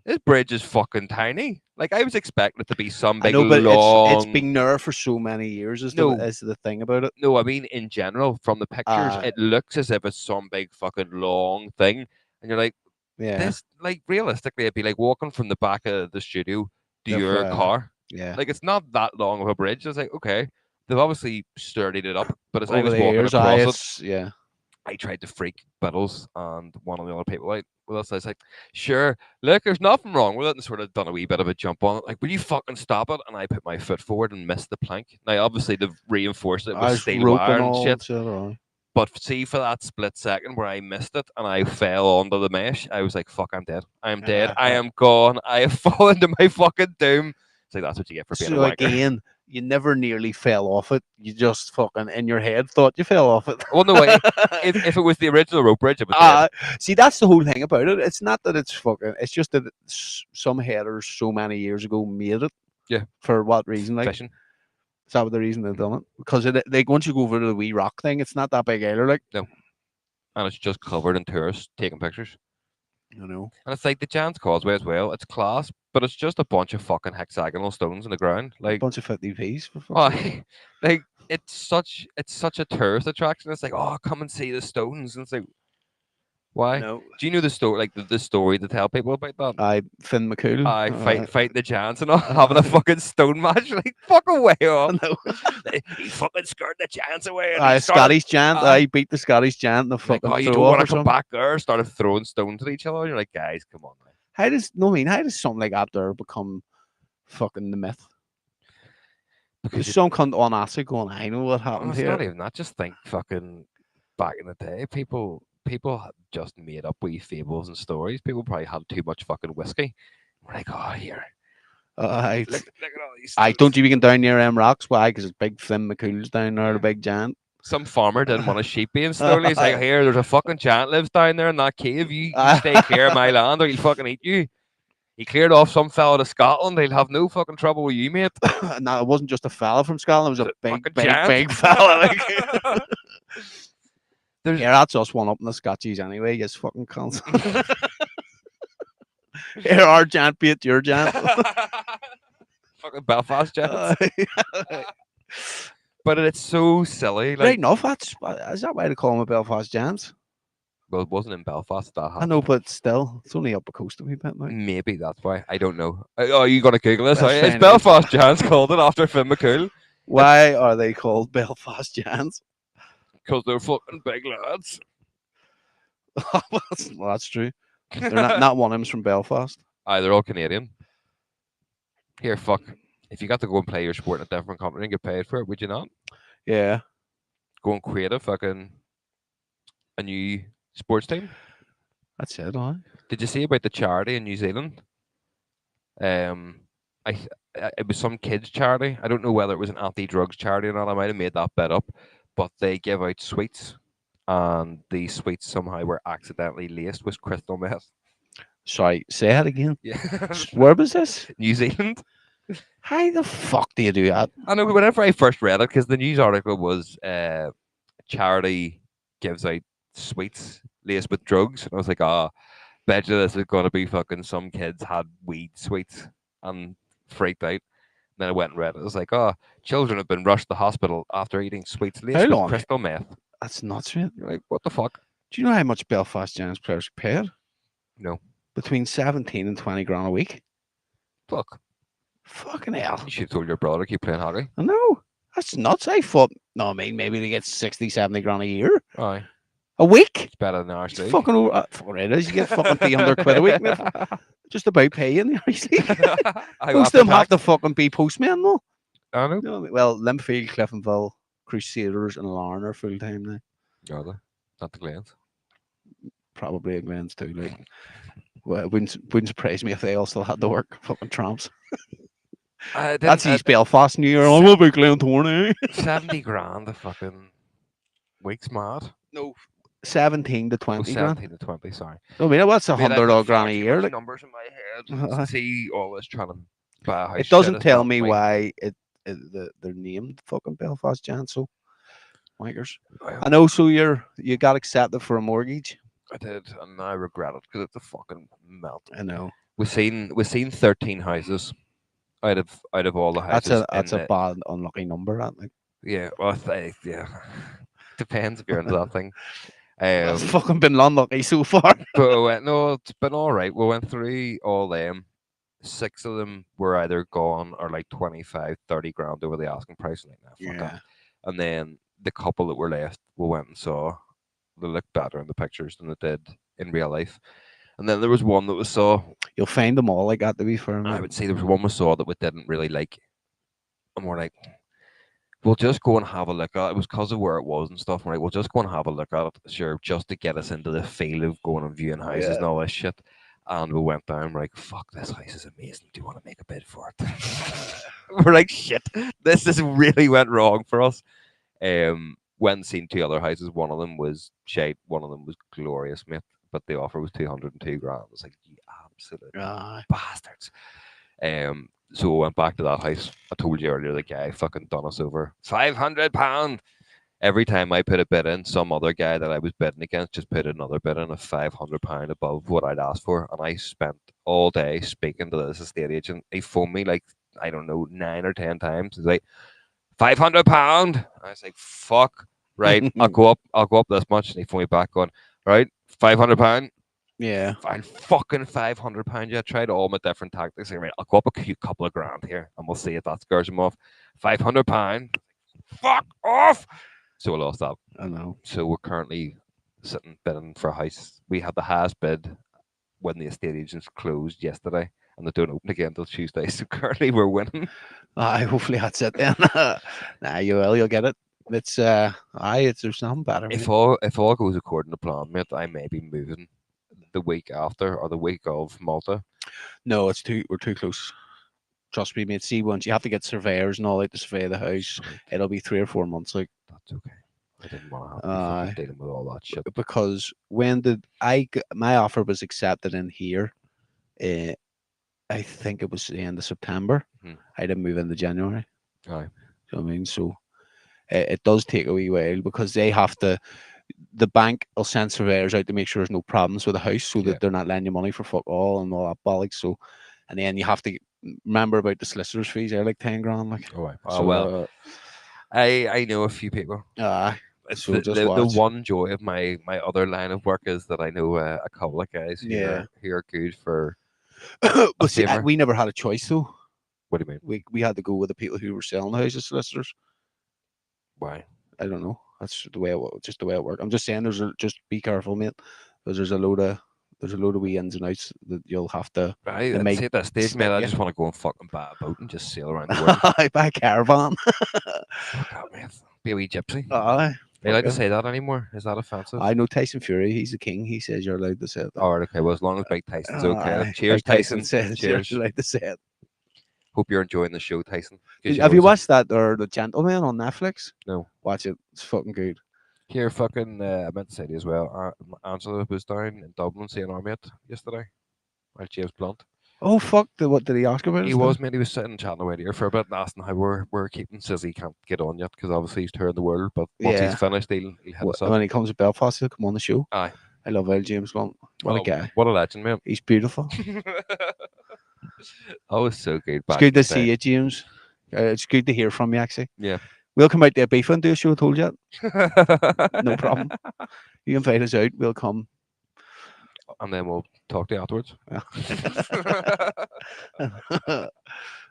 this bridge is fucking tiny. Like I was expecting it to be some I big know, but it's long. been there for so many years. No, Is the thing about it. no, I mean in general, from the pictures, Uh it looks as if it's some big fucking long thing. And you're like, yeah. this like realistically it'd be like walking from the back of the studio to If your car. yeah. Like it's not that long of a bridge. It's like, okay. They've obviously sturdied it up, but as I Over was the walking years, I across it, it's yeah. I tried to freak Biddles and one of the other people out with us. I was like, sure, look, there's nothing wrong with it, and sort of done a wee bit of a jump on it. Like, will you fucking stop it? And I put my foot forward and missed the plank. Now, obviously, they've reinforced it with I was steel wire roping and all shit. each other on. But see, for that split second where I missed it and I fell onto the mesh, I was like, fuck, I'm dead. I'm dead. I am gone. I have fallen to my fucking doom. It's like, that's what you get for being a So wanker. again, you never nearly fell off it. You just fucking in your head thought you fell off it. Well, no, if it was the original rope bridge, it was dead. uh, see, that's the whole thing about it. It's not that it's fucking. It's just that some headers so many years ago made it. Yeah. For what reason? Like, Fishing. is that what the reason they've done it? Because like once you go over to the wee rock thing, it's not that big either. Like, No. And it's just covered in tourists taking pictures. you know, And it's like the Giant's Causeway as well. It's class, but it's just a bunch of fucking hexagonal stones in the ground. a Like, bunch of 50Ps for fuck's sake. oh, like it's such a tourist attraction. It's like, oh, come and see the stones. And it's like, why? No, Do you know the story? Like the story to tell people about that? I Finn McCool. I fight the Giants and all, having a fucking stone match. Like, fuck away off. No. He fucking scared the Giants away. And I he started, Scottish giant. I beat the Scottish giant in the like, fucking oh, you throw don't off want or to come something. back there. Started throwing stones at each other. And you're like, guys, come on, man. How does something like that there become fucking the myth? Because There's some cunt on acid going, I know what happened it's not here. even that. Just think, fucking back in the day, people just made up wee fables and stories. People probably had too much fucking whiskey. We're like, oh, here, I look at all these. I Stones. don't you begin down near them rocks. Why? Because it's big Finn McCool's down there, the big giant. Some farmer didn't want a sheep being stolen. He's like, here, there's a fucking giant lives down there in that cave. You stay clear of my land or he'll fucking eat you. He cleared off some fella to Scotland. He'll have no fucking trouble with you, mate. No, it wasn't just a fella from Scotland. It was a giant. big fella. Like. There's... Yeah, that's us one up in the Scotchies anyway. Yes, fucking cunts. Here, our giant beat your giant. fucking Belfast giants. But it's so silly. Like, right enough, is that why they call them a Belfast Giants? well, it wasn't in Belfast that happened. I know, but still, it's only up the coast a wee bit now. Maybe that's why. I don't know. Oh, you gonna Google this? Let's Is find out. Belfast Giants called it after Finn McCool? Why are they called Belfast Giants? Because they're fucking big lads. Well, that's true. They're not one of them's from Belfast. Aye, they're all Canadian. Here, fuck. If you got to go and play your sport in a different country and get paid for it, would you not? Yeah. Go and create a new sports team. That's it, huh? Did you see about the charity in New Zealand? It was some kids charity. I don't know whether it was an anti-drugs charity or not. I might have made that bit up, but they give out sweets, and these sweets somehow were accidentally laced with crystal meth. Sorry, say that again. Yeah, Where was this? New Zealand. How the fuck do you do that? I know. Whenever I first read it, because the news article was charity gives out sweets laced with drugs, and I was like, bet you this is going to be fucking some kids had weed sweets and freaked out. Then I went and read it. I was like, children have been rushed to hospital after eating sweets laced How with long? crystal meth. That's nuts, right? You're like, what the fuck? Do you know how much Belfast Giants players paid? No. Between 17 and 20 grand a week. Look, Fucking hell. you should have told your brother to keep playing hockey. I know. That's nuts. I thought, no, I mean, maybe they get 60, 70 grand a year. Aye. A week? It's better than the Irish It's League. fucking, fucking it is. You get fucking 300 quid a week, mate. Just about paying the Irish League. Most of After them have to tax. fucking be postmen, though. I know. No, well, Linfield, Cliftonville, Crusaders, and Larne are full time now. Are they? Not the Glens. Probably at Glens too. Like, well, it wouldn't surprise me if they all still had to work. Fucking tramps. That's East Belfast New Year. I'm about Glentoran, eh? 70 grand a fucking week's mad. No, 17 to Oh, 20 grand. 17 to 20, sorry. I mean, what's Mate, I've 100 got odd grand far a too year? much Like, numbers in my head. See all this trying to buy a house. it doesn't shit is tell not me my- why they're named fucking Belfast Giants. So, wankers. Well, I know. So you got accepted for a mortgage. I did, and I regret it because it's a fucking melt. I know. We've seen 13 houses out of all the houses. That's a bad unlucky number. I think. Yeah, well, yeah, depends if you're into that thing. That's fucking been unlucky so far. But no, it's been all right. We went through all them. 6 of them were either gone or like 25, 30 grand over the asking price. Like, nah, fuck that. And then the couple that were left, we went and saw. They looked better in the pictures than they did in real life. And then there was one that we saw. You'll find them all like that, to be fair. I would say there was one we saw that we didn't really like. And we're like, we'll just go and have a look at it. It was because of where it was and stuff. We're like, we'll just go and have a look at it, sure, just to get us into the feel of going and viewing houses and all this shit. And we went down, we're like, fuck, this house is amazing. Do you want to make a bid for it? We're like, shit, this has really went wrong for us. Went and seen 2 other houses. One of them was shite, one of them was glorious, mate. But the offer was 202 grand. I was like, you absolute bastards. So we went back to that house. I told you earlier, the guy fucking done us over £500. Every time I put a bid in, some other guy that I was bidding against just put another bid in of £500 above what I'd asked for. And I spent all day speaking to this estate agent. He phoned me like, I don't know, 9 or 10 times. He's like, £500. I was like, fuck, right, I'll go up this much. And he phoned me back going, right, £500. Yeah. Fine, fucking £500. Yeah, I tried all my different tactics. Right, I'll go up a cute couple of grand here, and we'll see if that scares him off. £500. Fuck off. So we lost that. I know. So we're currently sitting bidding for a house. We had the highest bid when the estate agents closed yesterday, and they don't open again until Tuesday. So currently we're winning. Hopefully that's it then. Nah, you'll get it. It's there's nothing better. If all goes according to plan, mate, I may be moving the week after or the week of Malta. No, we're too close. Trust me, mate. See, once you have to get surveyors and all out to survey the house, it'll be 3 or 4 months. Like, that's okay. I didn't want to have to be fucking dealing with all that shit. Because my offer was accepted in here, I think it was the end of September. I didn't move into January. Aye. You know what I mean? So it does take a wee while because they have to. The bank will send surveyors out to make sure there's no problems with the house, so that they're not lending you money for fuck all and all that bollocks. So, and then you have to remember about the solicitors' fees. They're like 10 grand. Like, so, well, I know a few people. So the one joy of my other line of work is that I know a couple of guys who are good for. But see, we never had a choice though. What do you mean? We had to go with the people who were selling the houses, solicitors. Why? I don't know. That's the way it worked. I'm just saying, just be careful, mate, because there's a load of wee ins and outs that you'll have to. Right, at that stage, mate, I just want to go and fucking buy a boat and just sail around the world. I buy a caravan. Fuck that, mate. Be a wee gypsy. Aye. Are you allowed to say that anymore? Is that offensive? I know Tyson Fury. He's the king. He says you're allowed to say it. All right, okay. Well, as long as Big Tyson's okay. Cheers, Tyson. Cheers. You're allowed to say it. Hope you're enjoying the show, Tyson. Have you watched that or The Gentleman on Netflix? No. Watch it. It's fucking good. Here, fucking, I meant to say to you as well. Angela was down in Dublin seeing our mate yesterday. Right, James Blunt. Oh fuck! What did he ask about? He was, mate. He was sitting chatting away here for a bit and asking how we're keeping. Says he can't get on yet because obviously he's touring the world. But once he's finished, he'll hit us up. When he comes to Belfast, he'll come on the show. Aye. I love James Blunt. What a guy! What a legend, man. He's beautiful. Oh, it's so good. It's good to see you, James. It's good to hear from you, actually. Yeah. We'll come out to Ibiza and do a show. I told you that. No problem. You invite us out. We'll come. and then we'll talk to you afterwards.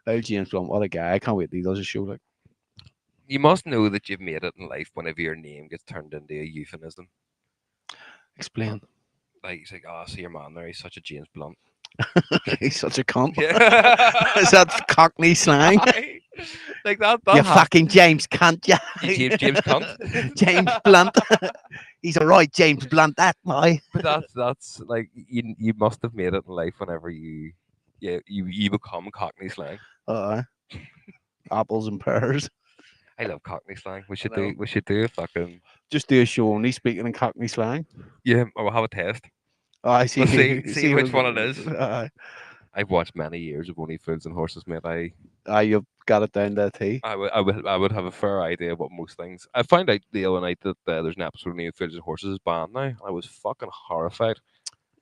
Oh, James Blunt, what a guy! I can't wait till he does a show. Like, You must know that you've made it in life whenever your name gets turned into a euphemism. explain. Like, he's like, oh, I see your man there. He's such a James Blunt. He's such a cunt. Is Yeah. that Cockney slang? Aye. Like You that has fucking James cunt, you. James cunt. James Blunt. He's a right James Blunt, that boy. But that's like you must have made it in life whenever you become Cockney slang. Uh, apples and pears. I love Cockney slang. We I should know. do a fucking Just do a show only speaking in Cockney slang. yeah. We'll have a test. Oh, I see. Let's see which one it who- is. Uh, I've watched many years of Only Fools and Horses, mate. you've got it down to a T. I would have a fair idea about most things. I found out the other night that there's an episode of Only Fools and Horses is banned now. I was fucking horrified. Did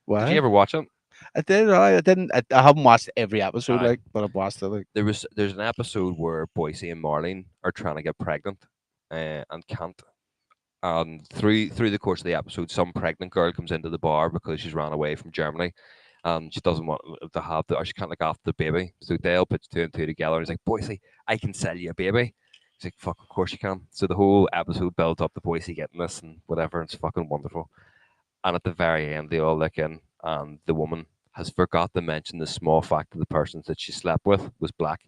you Why? ever watch it? I did. I didn't. I haven't watched every episode, Aye. like, but I've watched it. Like, There's an episode where Boise and Marlene are trying to get pregnant, and can't. And through the course of the episode, some pregnant girl comes into the bar because she's ran away from Germany, and she doesn't want to have or she can't look after the baby. So Dale puts two and two together, and he's like, "Boise, I can sell you a baby." He's like, "Fuck, of course you can." So the whole episode builds up to Boise getting this and whatever. And it's fucking wonderful. And at the very end, they all look in, and the woman has forgot to mention the small fact that the person that she slept with was black.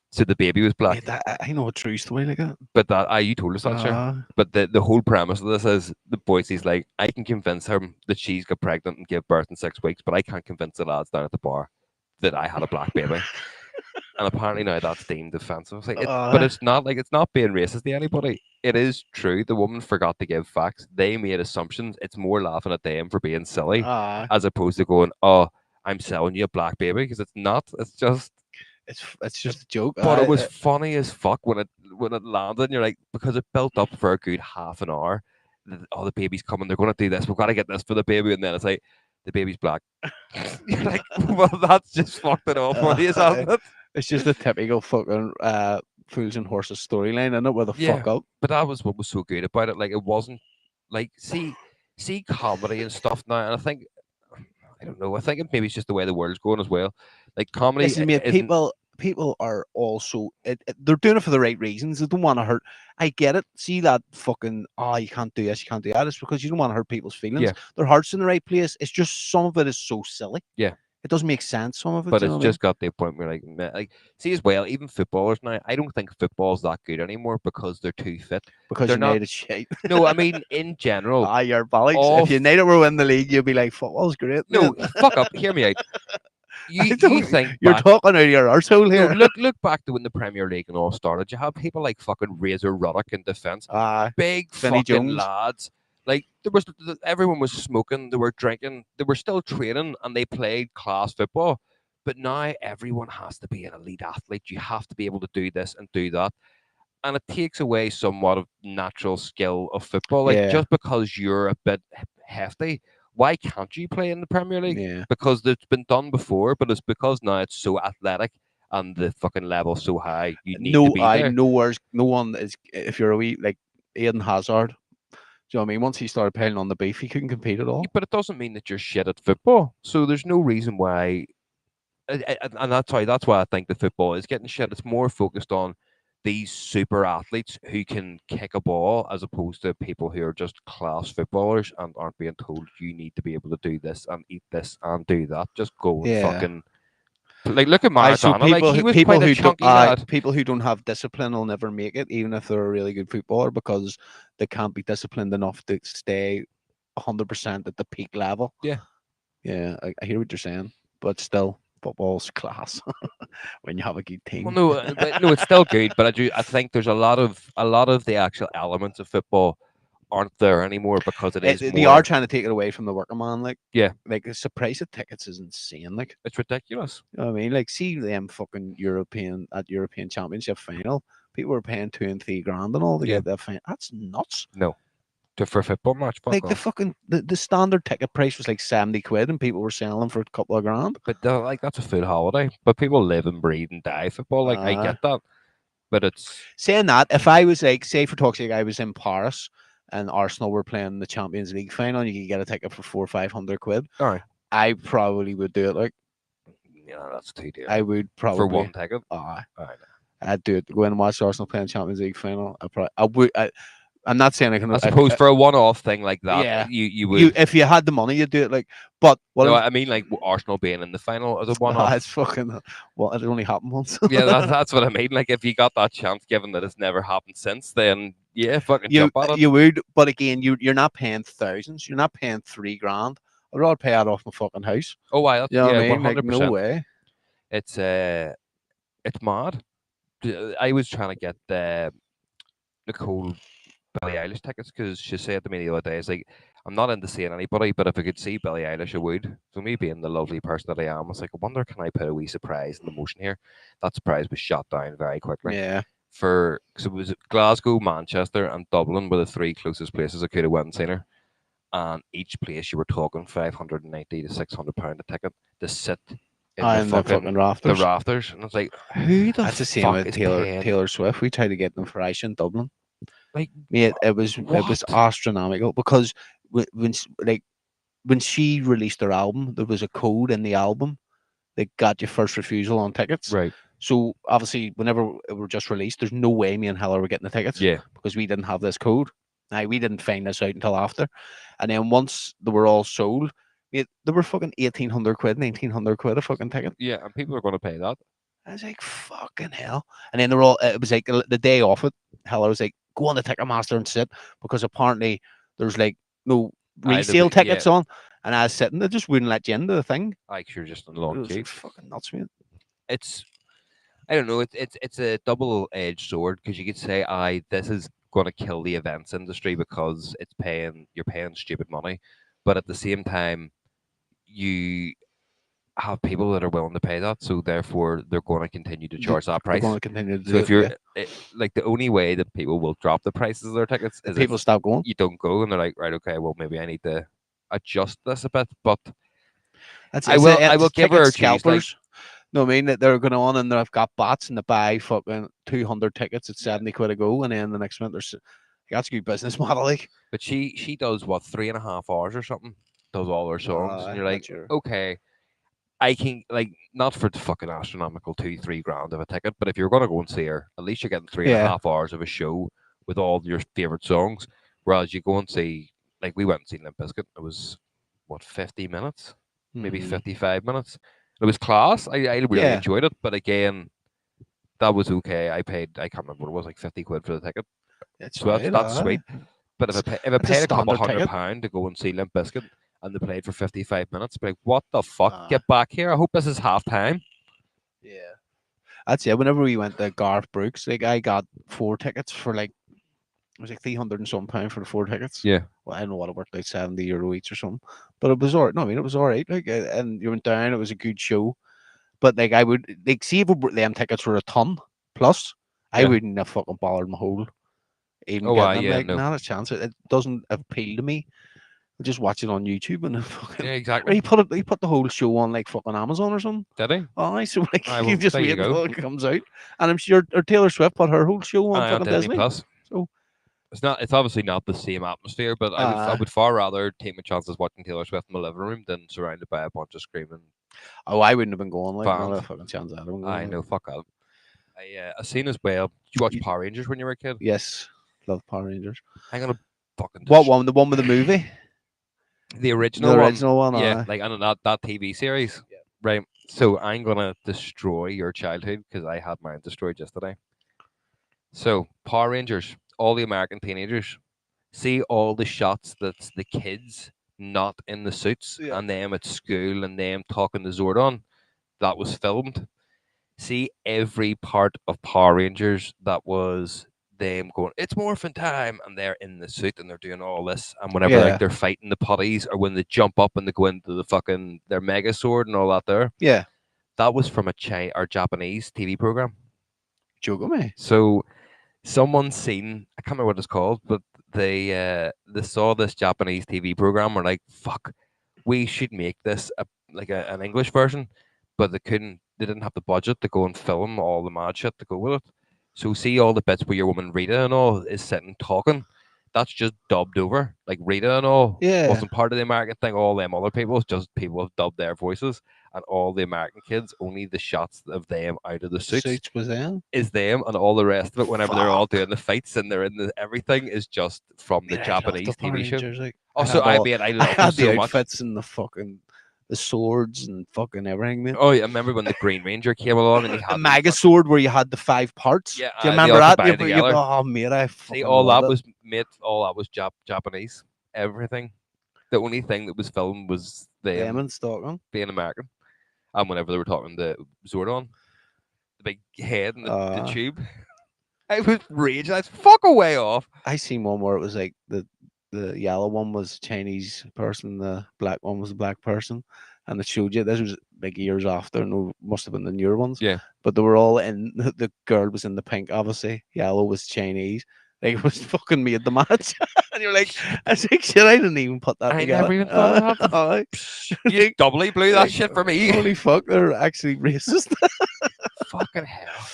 So the baby was black. mate, I know a true story like that. But you told us that, sure. But the whole premise of this is the Boise's like, I can convince her that she's got pregnant and give birth in 6 weeks, but I can't convince the lads down at the bar that I had a black baby. And apparently now that's deemed offensive. It's like, but it's not like it's not being racist to anybody. It is true. The woman forgot to give facts. They made assumptions. It's more laughing at them for being silly as opposed to going, "Oh, I'm selling you a black baby," because it's not. It's just. It's just a joke. But it was funny as fuck when it landed. And you're like, because it built up for a good half an hour. Oh, the baby's coming. They're going to do this. We've got to get this for the baby, and then it's like the baby's black. You're like, well, that's just fucked it off for you, hasn't it? It's just a typical fucking fools and horses storyline, isn't it? Where the fuck up. But that was what was so good about it. Like it wasn't like see comedy and stuff now, and I think I don't know. I think maybe it's just the way the world's going as well. Like comedy, Listen, mate, people are also they're doing it for the right reasons. They don't want to hurt. I get it. See that fucking you can't do this, you can't do that. It's because you don't want to hurt people's feelings. Yeah. Their heart's in the right place. It's just some of it is so silly. Yeah. It doesn't make sense. Some of it, but you it's know what just got to the point where like see as well, even footballers now. I don't think football's that good anymore because they're too fit. because they're not- United shit. No, I mean in general. You're bollocks. all If United were in the league, you'd be like, "Football's great." No, mate." fuck up. Hear me out. You think you're back- talking out of your arsehole No, here. look back to when the Premier League and all started. You have people like fucking Razor Ruddock in defence, big Vinnie fucking Jones. lads. Like there was everyone was smoking, they were drinking, they were still training, and they played class football. But now everyone has to be an elite athlete. You have to be able to do this and do that, and it takes away somewhat of natural skill of football. Like Yeah. just because you're a bit hefty, why can't you play in the Premier League? Yeah. Because it's been done before, but it's because now it's so athletic and the fucking level's so high. You need to be there. no one is. If you're a wee like Aiden Hazard, do you know what I mean? Once he started playing on the beef, he couldn't compete at all. But it doesn't mean that you're shit at football. So there's no reason why. And that's why I think the football is getting shit. It's more focused on these super athletes who can kick a ball as opposed to people who are just class footballers and aren't being told you need to be able to do this and eat this and do that. Just go and Yeah. fucking like look at So Maradona. Like he was people quite a who chunky don't, lad. people who don't have discipline will never make it, even if they're a really good footballer, because they can't be disciplined enough to stay 100% at the peak level. Yeah. Yeah, I hear what you're saying, but still, football's class when you have a good team. Well, no, it's still good, but I think there's a lot of the actual elements of football aren't there anymore because it is. They more- are trying to take it away from the working man. Like, Yeah. like the price of tickets is insane. Like, It's ridiculous. you know what I mean? Like, see them fucking European Championship final. People were paying 2 and 3 grand and all to Yeah. get that final. That's nuts. For a football match, fuck Like the off. fucking the standard ticket price was like 70 quid, and people were selling them for a couple of grand. But like that's a full holiday. But people live and breathe and die football. Like I get that, but it's Saying that, if I was like, say for talk's sake, I was in Paris and Arsenal were playing the Champions League final, and you could get a ticket for 400 or 500 quid, All right. I probably would do it. Like Yeah, that's too dear I would for probably. one ticket. Uh, All right. I'd do it. Go in and watch Arsenal playing Champions League final. I probably. I would. I'm not saying I can. I suppose for a one-off thing like that, Yeah. you You would. if you had the money, you'd do it. Like, but what No, if I mean like Arsenal being in the final as a one-off. it's fucking well, it only happened once. Yeah, that's what I mean. Like if you got that chance, given that it's never happened since, then yeah, fucking you jump at it. you would, but again, you're not paying thousands. You're not paying 3 grand. I'd rather pay that off my fucking house. Oh, why? That's, You know what yeah, I one mean? Like, hundred no percent. way. It's it's mad. I was trying to get Nicole Billie Eilish tickets because she said to me the other day, "It's like I'm not into seeing anybody, but if I could see Billie Eilish, I would." So me being the lovely person that I am, I was like, "I wonder can I put a wee surprise in the motion here?" That surprise was shot down very quickly. Yeah. For because it was Glasgow, Manchester, and Dublin were the three closest places I could have went and seen her. And each place you were talking 590 to £600 a ticket to sit in And the fucking the rafters. rafters, and it's like, who the That's the same fuck with is Taylor paying? Taylor Swift. We tried to get them for Ice in Dublin. Like Mate, it was what? astronomical because like when she released her album, there was a code in the album that got you first refusal on tickets. Right? So obviously, whenever it were just released, there's no way me and Heller were getting the tickets Yeah. because we didn't have this code. Now we didn't find this out until after, and then once they were all sold, they were fucking 1,800 quid, 1,900 quid a fucking ticket. Yeah, and people are going to pay that. I was like, fucking hell. And then they were all, it was like the day off it, Heller was like, go on the Ticketmaster and sit because apparently there's like no resale Yeah, tickets on. And I was sitting, they just wouldn't let you into the thing. like you're just in a It long was queue. like fucking nuts, man. It's I don't know. It's a double-edged sword because you could say, "I this is going to kill the events industry because you're paying stupid money," but at the same time, you have people that are willing to pay that, so therefore they're going to continue to charge that They're going price. to continue to So do if it. you're Yeah. like the only way that people will drop the prices of their tickets If is if people stop going. you don't go and they're like, right, okay, well maybe I need to adjust this a bit, but That's I it's, will a, I will it's give ticket her a choose. Like scalpers. No, I mean that they're going on and they've got bots and they buy fucking 200 tickets at yeah, 70 quid a go, and then the next minute there's that's a good business model. Like, but she does what 3.5 hours or something, does all her songs, and you're like, that's your okay, I can like not for the fucking astronomical 2-3 grand of a ticket, but if you're gonna go and see her, at least you're getting three and a yeah. half hours of a show with all your favorite songs. Whereas you go and see, like we went and seen Limp Bizkit, it was what 50 minutes, maybe Mhm. 55 minutes. It was class. I really Yeah, enjoyed it, but again, that was okay. I can't remember what it was, like 50 quid for the ticket, it's so right. that's sweet. But It's, if I it's a paid a couple standard hundred ticket. pound to go and see Limp Bizkit and they played for 55 minutes, be like, what the fuck? Uh, Get back here! I hope this is half time. yeah, that's it. Whenever we went to Garth Brooks, like I got 4 tickets for like it was like 300 and some pound for the 4 tickets. Yeah, Well, I don't know what it worked like €70 each or something, but it was alright. No, I mean it was alright. Like, and you went down, it was a good show. But like I would like see if them tickets were a ton plus, I yeah. wouldn't have fucking bothered my whole even Oh, getting them. yeah, Like no, not a chance. It doesn't appeal to me. I just watch it on YouTube and then yeah, fucking. Or exactly. he put the whole show on like fucking Amazon or something. Did he? Oh, so like I you well, just there you wait go. until it comes out, and I'm sure or Taylor Swift put her whole show on I on fucking Disney Disney. Plus. So It's not. It's obviously not the same atmosphere, but I uh would far rather take my chances watching Taylor Swift in my living room than surrounded by a bunch of screaming oh, I wouldn't have been going like not a fans. fucking chance I'd have been I going like. know. Fuck up. I seen as well. Did you watch Y- Power Rangers when you were a kid? Yes, love Power Rangers. I'm gonna fucking What one? The one with the movie, the the original one. original one. Yeah, like and that TV series. Yeah. Right. So I'm gonna destroy your childhood because I had mine destroyed yesterday. So Power Rangers, all the American teenagers, see all the shots that's the kids not in the suits Yeah. and them at school and them talking to Zordon. That was filmed. See every part of Power Rangers that was them going, it's morphin time, and they're in the suit and they're doing all this. And whenever like Yeah. they're fighting the putties or when they jump up and they go into the fucking their mega sword and all that there, Yeah. that was from a China or Japanese TV program. Joking me. So someone seen I can't remember what it's called, but they saw this Japanese TV program. Were like, fuck, we should make this an English version, but they couldn't. They didn't have the budget to go and film all the mad shit to go with it. So see all the bits where your woman Rita and all is sitting talking. that's just dubbed over. Like Rita and all Yeah, wasn't part of the American thing. All them other people, just people have dubbed their voices, and all the American kids, only the shots of them out of the suits suits was in. is them, and all the rest of it, whenever they're all Fuck. doing the fights and they're in the everything, is just from the Man, I loved the Japanese Power TV show. Rangers. Like I Also, had all, I I loved them had the so much. outfits and the fucking the swords and fucking everything, man. Oh, yeah, I remember when the Green Ranger came along and he The had the Mega fuck. Sword where you had the 5 parts. Yeah, Do you they remember all that? combined together. Oh, mate, I See, fucking all loved that it. was made. All that was Japanese. Everything. The only thing that was filmed was Them them and Stockholm. being American. And whenever they were talking to Zordon, the big head and the Uh, tube, I was raging. I was fuck away off. I seen one where it was like the yellow one was Chinese person, the black one was a black person, and it showed you this was like years after, no, must have been the newer ones, Yeah. but they were all in. The girl was in the pink, obviously. Yellow was Chinese. Like it was fucking made the match, and you're like, I was like, shit, I didn't even put that I together. never even thought of that. Aye. You Like, doubly blew that like, shit for me. holy fuck, they're actually racist. Fucking hell.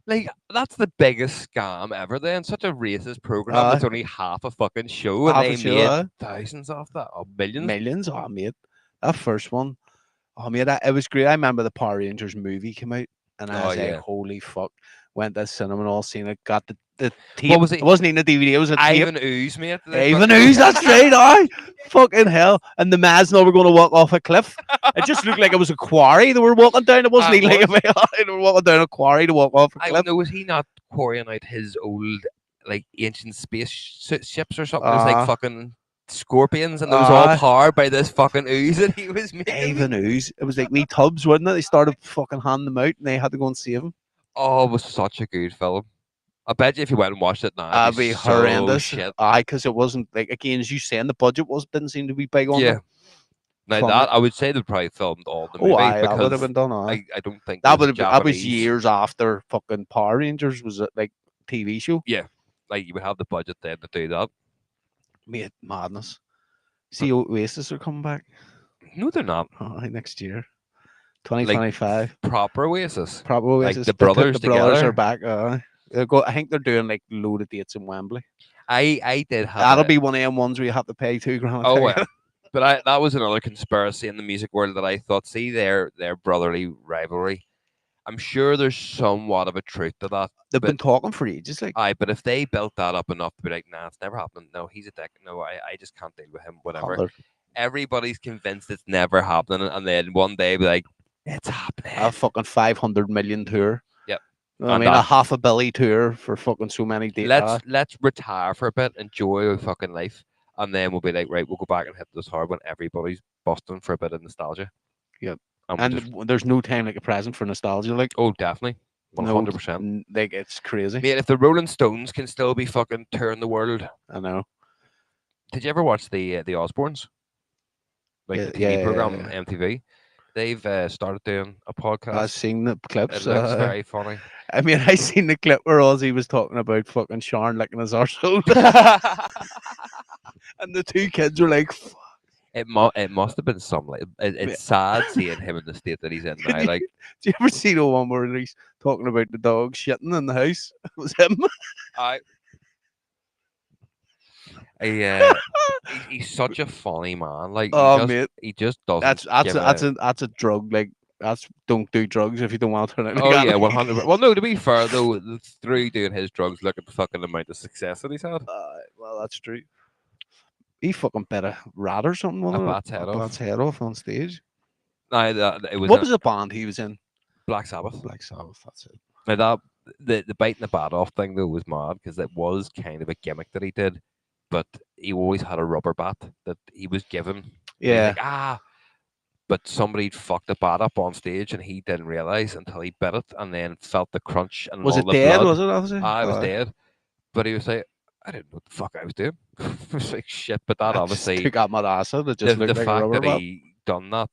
Like, that's the biggest scam ever then. Such a racist program. Uh, It's only half a fucking show and half they a show, made thousands of that. Or millions. millions. Oh, mate, that first one. Oh, mate, it was great. I remember the Power Rangers movie came out, and I Oh, was like, yeah. holy fuck. Went to the cinema and all seen it. Got the What tape. was It it? wasn't even a DVD, it was a tape. Ivan Ooze, mate. Even who's that's right, I fucking hell. And the Masno were going to walk off a cliff. It just looked like it was a quarry they were walking down. It wasn't It even like was. they were walking down a quarry to walk off a I cliff. know, was he not quarrying out his old, like, ancient space ships or something? It was like Uh, fucking scorpions and it was all uh, powered by this fucking ooze that he was making. even who's. It was like wee tubs, wasn't it? They started fucking handing them out and they had to go and save them. Oh, it was such a good film. I bet you if you went and watched it now, it'd That'd be be so horrendous. shit. Aye, because it wasn't like again as you saying the budget was didn't seem to be big on Yeah. them. Now From that the, I would say they probably filmed all the oh, movie aye, that would have because been done. Aye, I don't think there was a that was Japanese. years after fucking Power Rangers was like TV show. Yeah, like you would have the budget then to do that. Mate, madness. But See, Oasis are coming back no, they're not. next year, Like 2025. proper Oasis. Proper Like Oasis. the brothers The brothers are together. back. They'll go. I think they're doing like loaded dates in Wembley. I did have That'll a be one of them ones where you have to pay £2 a oh ticket. well. But that was another conspiracy in the music world that I thought, see their brotherly rivalry. I'm sure there's somewhat of a truth to that. They've But been talking for ages. Like, but if they built that up enough to be like, nah, it's never happened. No, he's a dick. No, I just can't deal with him. Whatever. they're Everybody's convinced it's never happening, and then one day be like, it's happening. a fucking 500 million tour. Yep. You know what I And mean, a that half a billy tour for fucking so many days. let's retire for a bit, enjoy our fucking life, and then we'll be like, right, we'll go back and hit this hard when everybody's busting for a bit of nostalgia. Yep. And we'll just, There's no time like a present for nostalgia. Like, oh, definitely, no, 100%. like it's crazy. Mate, if the Rolling Stones can still be fucking touring the world, I know. did you ever watch the Osbournes, like Yeah, the TV yeah, program yeah, on yeah. MTV? They've started doing a I've podcast. seen the It clips. looks very funny. I mean, I seen the clip where Ozzy was talking about fucking Sharon licking his arsehole, and the two kids were like, "Fuck." It must have been some like Yeah. it's sad seeing him in the state that he's in Did now. you, Like do you ever see the one where he's talking about the dog shitting in the house? It was him. I he's such a funny man. Like Oh, mate, he just doesn't that's give that's a drug. Like that's don't do drugs if you don't want to turn out like Oh that. yeah, 100. Well, no. To be fair though, through doing his drugs, look at the fucking amount of success that he's had. Well, that's true. He fucking bit a rat or something. A Wasn't it? bat's head A off. bat's head off on stage. No, it was What a was the band he was in? Black Sabbath. Black Sabbath. That's it. Now that the biting the bat off thing though was mad because it was kind of a gimmick that he did, but he always had a rubber bat that he was given. And he's Yeah. like, but somebody fucked the bat up on stage and he didn't realize until he bit it and then felt the crunch and Was all it the dead? blood. Was it obviously? I was dead, but he was like, I didn't know what the fuck I was doing. I was like, shit. But that I just obviously took out my acid. It just the looked like a fact rubber that bat. he done that,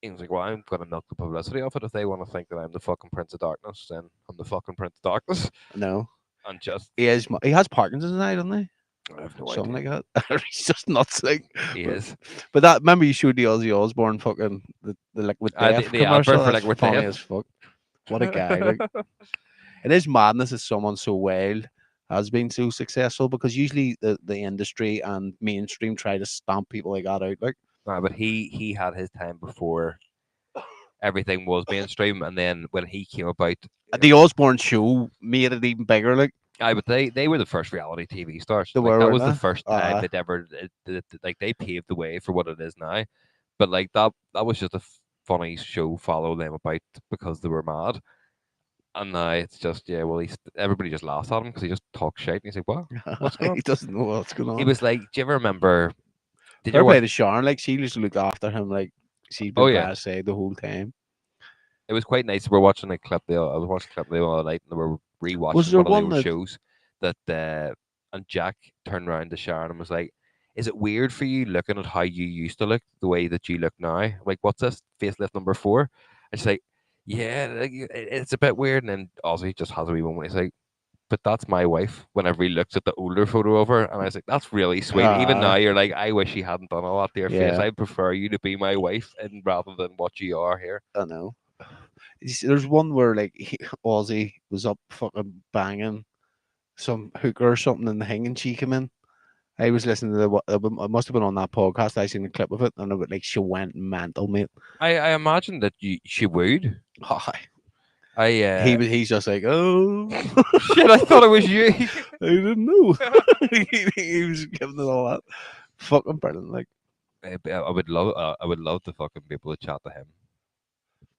he was like, well, I'm gonna milk the publicity of it. If they want to think that I'm the fucking Prince of Darkness, then I'm the fucking Prince of Darkness. No, And just he is. He has Parkinson's now, doesn't he? I have no Something idea. like that. He's just nuts. Like, He is. but that remember you showed the Ozzy Osbourne fucking the liquid death the advert commercial. for That's Liquid funny Death. as fuck. What a guy! Like, it is madness. Is someone so wild has been so successful because usually the industry and mainstream try to stamp people like that out. Like But he had his time before everything was mainstream, and then when he came about, the Osborne show made it even bigger. Like but they were the first reality TV stars. they Like were, that weren't was the they? first time that ever like they paved the way for what it is now. But like that was just a funny show. Follow them about because they were mad. And now it's just yeah. Well, everybody just laughs at him because he just talks shit. And he's like, "What? What's going on?" He doesn't know what's going He on. was like, "Do you ever remember? Did you Fair ever play watch?" to Sharon. Like she just looked after him. Like she's Oh been yeah, by his side the whole time. it was quite nice. We're watching a clip. I was watching a clip the other night, and we were Was rewatching there one of the one old that? shows that. And Jack turned around to Sharon and was like, "Is it weird for you looking at how you used to look, the way that you look now? Like, what's this facelift number 4?" And she's like, "Yeah, like, it's a bit weird." And then Ozzy just has a wee moment. He's like, "But that's my wife." Whenever he looks at the older photo of her, and I was like, "That's really sweet." Even now, you're like, "I wish he hadn't done all that to your face. Yeah, I prefer you to be my wife, and rather than what you are here." I know. There's one where like Ozzy was up fucking banging some hooker or something in the thing, and she came in. I was listening to it must have been on that podcast. I seen a clip of it, and it was like she went mental, mate. I imagine that she would. I He's just like, oh, shit. I thought it was you. I didn't know. He was giving it all that fucking brilliant. Like I would love to fucking be able to chat to him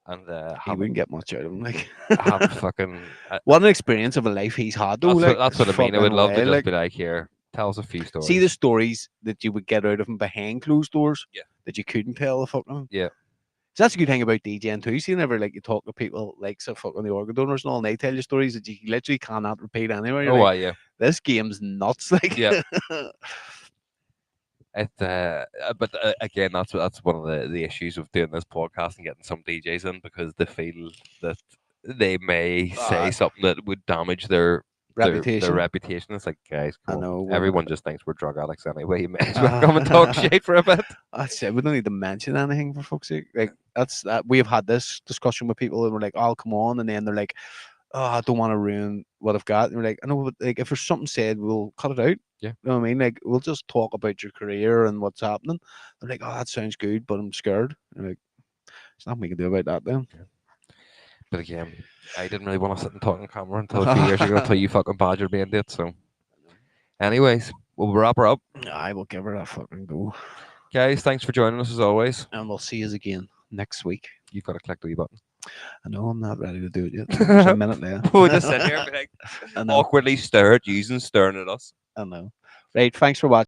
and he wouldn't get much out of him. Like have fucking. what an experience of a life he's had though. Like That's it's what I mean. I would fucking love to way. just Like be like, here, tell us a few see the stories. stories that you would get out of him behind closed doors Yeah, that you couldn't tell the fucking. yeah. So that's a good thing about DJing too. See, whenever like you talk to people like so fucking the organ donors and all, and they tell you stories that you literally cannot repeat anywhere. You're Oh, like, yeah, this game's nuts. Like, yeah. But again, that's one of the issues of doing this podcast and getting some DJs in because they feel that they may say uh, something that would damage their reputation. reputation. It's like, guys, I come on. know. Everyone just thinks we're drug addicts anyway. You may as well come and talk shit for a bit. That's it. We don't need to mention anything for fuck's sake. Like that's that. We have had this discussion with people, and we're like, "Oh, come on," and then they're like, "Oh, I don't want to ruin what I've got." And we're like, "I know, but like, if there's something said, we'll cut it out." Yeah. You know what I mean? Like, we'll just talk about your career and what's happening. They're like, "Oh, that sounds good, but I'm scared." And like, there's nothing we can do about that then. But again, I didn't really want to sit and talk on camera until a few years ago until you fucking badgered me into it. So, anyways, we'll wrap her up. I will give her a fucking go, Guys, thanks for joining us as always. and we'll see you again next week. You've got to click the wee button. I know I'm not ready to do it yet. There's a minute left. We'll just sit here and be like I know. awkwardly staring at us. I know. Right. Thanks for watching.